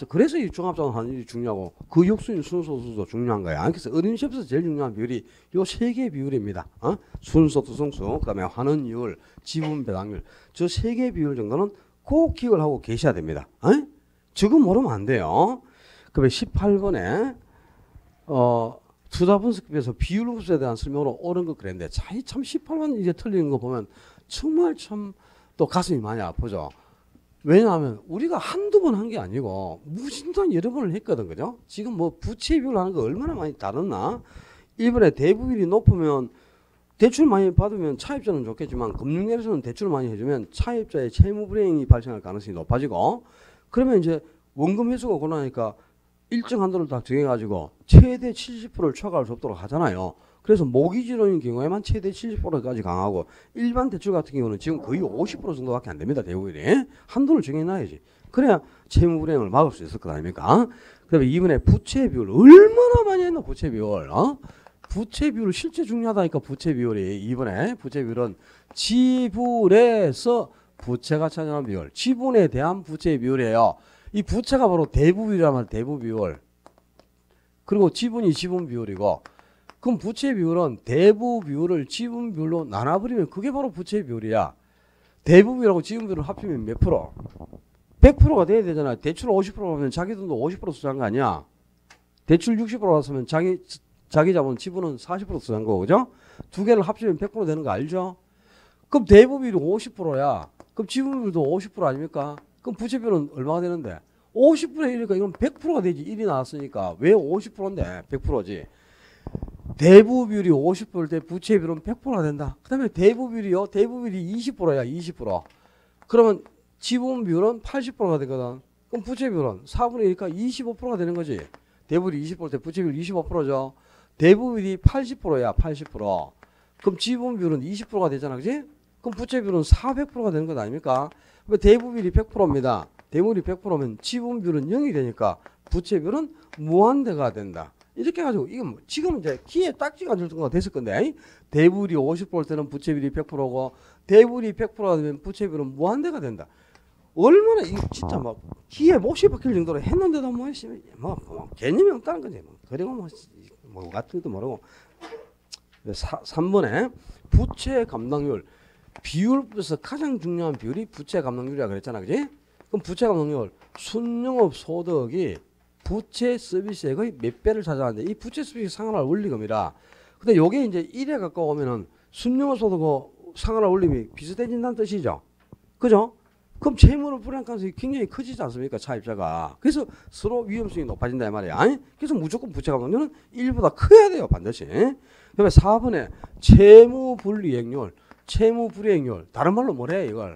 그래서 이 종합자본 환원율이 중요하고 그 역수인 순소득도 중요한 거야. 그래서 어린이 시험에서 제일 중요한 비율이 요 세 개의 비율입니다. 순소득 성수, 그다음에 환원율, 지분 배당률. 저 세 개의 비율 정도는 꼭 기억을 하고 계셔야 됩니다. 지금 모르면 안 돼요. 그다음에 18번에 투자 분석법에서 비율 흡수에 대한 설명으로 옳은 거 그랬는데 참 18번 이제 틀리는 거 보면 정말 참 또 가슴이 많이 아프죠. 왜냐하면 우리가 한두 번 한 게 아니고 무진단 여러 번을 했거든. 그죠? 지금 뭐 부채 비율 하는 거 얼마나 많이 다뤘나? 일본에 대부율이 높으면 대출 많이 받으면 차입자는 좋겠지만 금융계에서는 대출을 많이 해주면 차입자의 채무 불이행이 발생할 가능성이 높아지고, 그러면 이제 원금 회수가 곤란하니까 일정 한도를 다 정해가지고 최대 70%를 초과할 수 없도록 하잖아요. 그래서 모기지론인 경우에만 최대 70%까지 강하고, 일반 대출 같은 경우는 지금 거의 50% 정도밖에 안 됩니다. 대부분이. 한도를 정해놔야지. 그래야 채무 불이행을 막을 수 있을 것 아닙니까? 그 다음에 이번에 부채 비율 얼마나 많이 했나. 부채 비율. 부채 비율 실제 중요하다니까. 부채 비율이 이번에 부채 비율은 지분에서 부채가 차지하는 비율, 지분에 대한 부채 비율이에요. 이 부채가 바로 대부 비율이란 말이에요. 대부 비율. 그리고 지분이 지분 비율이고, 그럼 부채 비율은 대부 비율을 지분 비율로 나눠버리면 그게 바로 부채 비율이야. 대부 비율하고 지분 비율을 합치면 몇 프로? 100%가 돼야 되잖아. 대출 50%라면 자기 돈도 50% 투자한 거 아니야. 대출 60%였으면 자기 자본 지분은 40% 투자한 거고, 그죠? 두 개를 합치면 100% 되는 거 알죠? 그럼 대부 비율이 50%야. 그럼 지분 비율도 50% 아닙니까? 그럼 부채 비율은 얼마가 되는데? 50분의 1이니까 이건 100%가 되지. 1이 나왔으니까. 왜 50%인데? 100%지. 대부 비율이 50%일 때 부채 비율은 100%가 된다. 그 다음에 대부 비율이요. 대부 비율이 20%야. 20%. 그러면 지분 비율은 80%가 되거든. 그럼 부채 비율은 4분의 1이니까 25%가 되는 거지. 대부 비율이 20%일 때 부채 비율 25%죠. 대부 비율이 80%야. 80%. 그럼 지분 비율은 20%가 되잖아. 그지? 그럼 부채 비율은 400%가 되는 것 아닙니까? 대부 비율이 100%입니다. 대부 비율이 100%면 지분 비율은 0이 되니까 부채 비율은 무한대가 된다. 이렇게 해가지고 이건 뭐 지금 이제 키에 딱지가 앉을 정도가 됐을 건데, 대부율이 50%일 때는 부채 비율이 100%고 대부율이 100%가 되면 부채 비율은 무한대가 된다. 얼마나 이거 진짜 막 키에 몫이 박힐 정도로 했는데도 뭐 개념이 없다는 거지. 그리고 뭐 같은 것도 모르고. 3번에 부채 감당률 비율에서 가장 중요한 비율이 부채 감당률이라 그랬잖아. 그지? 그럼 부채 감당률 순영업 소득이 부채 서비스액의 몇 배를 차지하는데, 이 부채 서비스 상환할 원리금이라. 근데 요게 이제 1에 가까우면은 순영업 소득과 상환할 원리금이 비슷해진다는 뜻이죠. 그죠? 그럼 채무를 불이할 가능성이 굉장히 커지지 않습니까? 차입자가. 그래서 서로 위험성이 높아진다 이 말이야. 그래서 무조건 부채 감당률은 1보다 커야 돼요. 반드시. 그다음에 4번에 채무 불이행률. 채무 불이행률. 다른 말로 뭐래 이걸?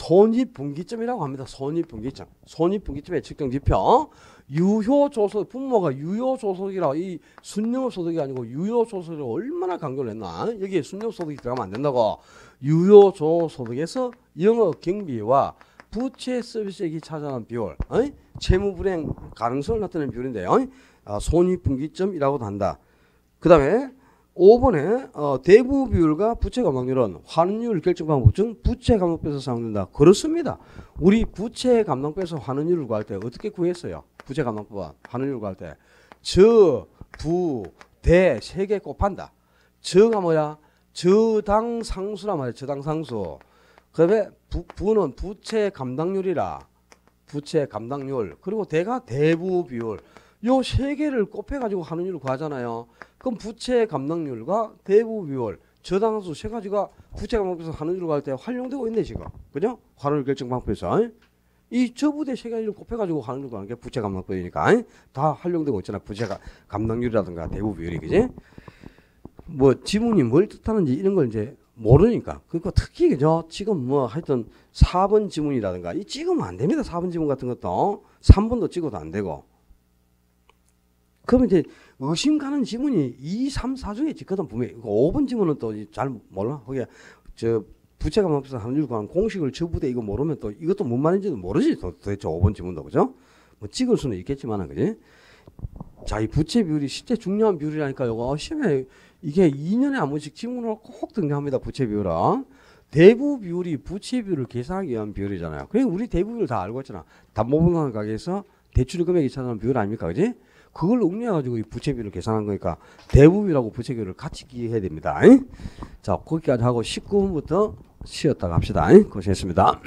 손익분기점이라고 합니다. 손익분기점. 손익분기점의 측정지표. 유효조속, 부모가 유효조속이라 이 순영업소득이 아니고 유효조속을 얼마나 강조를 했나. 여기에 순영업소득이 들어가면 안 된다고. 유효조소득에서 영업경비와 부채 서비스액이 차지하는 비율, 채무불이행 가능성을 나타내는 비율인데요. 손익분기점이라고도 한다. 그 다음에 5번에 대부 비율과 부채 감당률은 환원율 결정 방법 중 부채 감당법에서 사용된다. 그렇습니다. 우리 부채 감당법에서 환원율을 구할 때 어떻게 구했어요? 부채 감당법은 환원율을 구할 때 저, 부, 대 세 개 곱한다. 저가 뭐야? 저당상수란 말이야. 저당상수. 그 다음에 부는 부채 감당률이라. 부채 감당률. 그리고 대가 대부 비율. 요 세 개를 곱해가지고 환원율을 구하잖아요. 그럼 부채 감당률과 대부 비율, 저당수 세 가지가 부채 감당법에서 환원율을 구할 때 활용되고 있네 지금. 그죠? 환원율 결정 방법에서. 이 저부대 세 가지를 곱해가지고 환원율을 구하는 게 부채 감당법이니까 다 활용되고 있잖아. 부채 감당률이라든가 대부 비율이. 그지? 뭐 지문이 뭘 뜻하는지 이런 걸 이제 모르니까. 그러니까 특히 그죠? 지금 뭐 하여튼 4번 지문이라든가 이 찍으면 안 됩니다. 4번 지문 같은 것도 3번도 찍어도 안 되고. 그러면 이제 의심 가는 지문이 2, 3, 4 중에 있거든 분명히. 5번 지문은 또 잘 몰라. 거기에 저 부채 감당법에서 환원율 구하는 공식을 저부대 이거 모르면 또 이것도 뭔 말인지도 모르지. 도대체 5번 지문도. 그죠? 뭐 찍을 수는 있겠지만은 그지? 자, 이 부채 비율이 진짜 중요한 비율이라니까 요거 시험에 이게 2년에 한 번씩 지문으로 꼭 등장합니다. 부채 비율은. 대부 비율이 부채 비율을 계산하기 위한 비율이잖아요. 그래 우리 대부 비율 다 알고 있잖아. 담보분산 가게에서 대출 금액이 차지하는 비율 아닙니까? 그지? 그걸 응용해가지고 이 부채 비율을 계산한 거니까 대부 비율하고 부채 비율을 같이 기억해야 됩니다. 자, 거기까지 하고 19분부터 쉬었다가 합시다. 고생했습니다.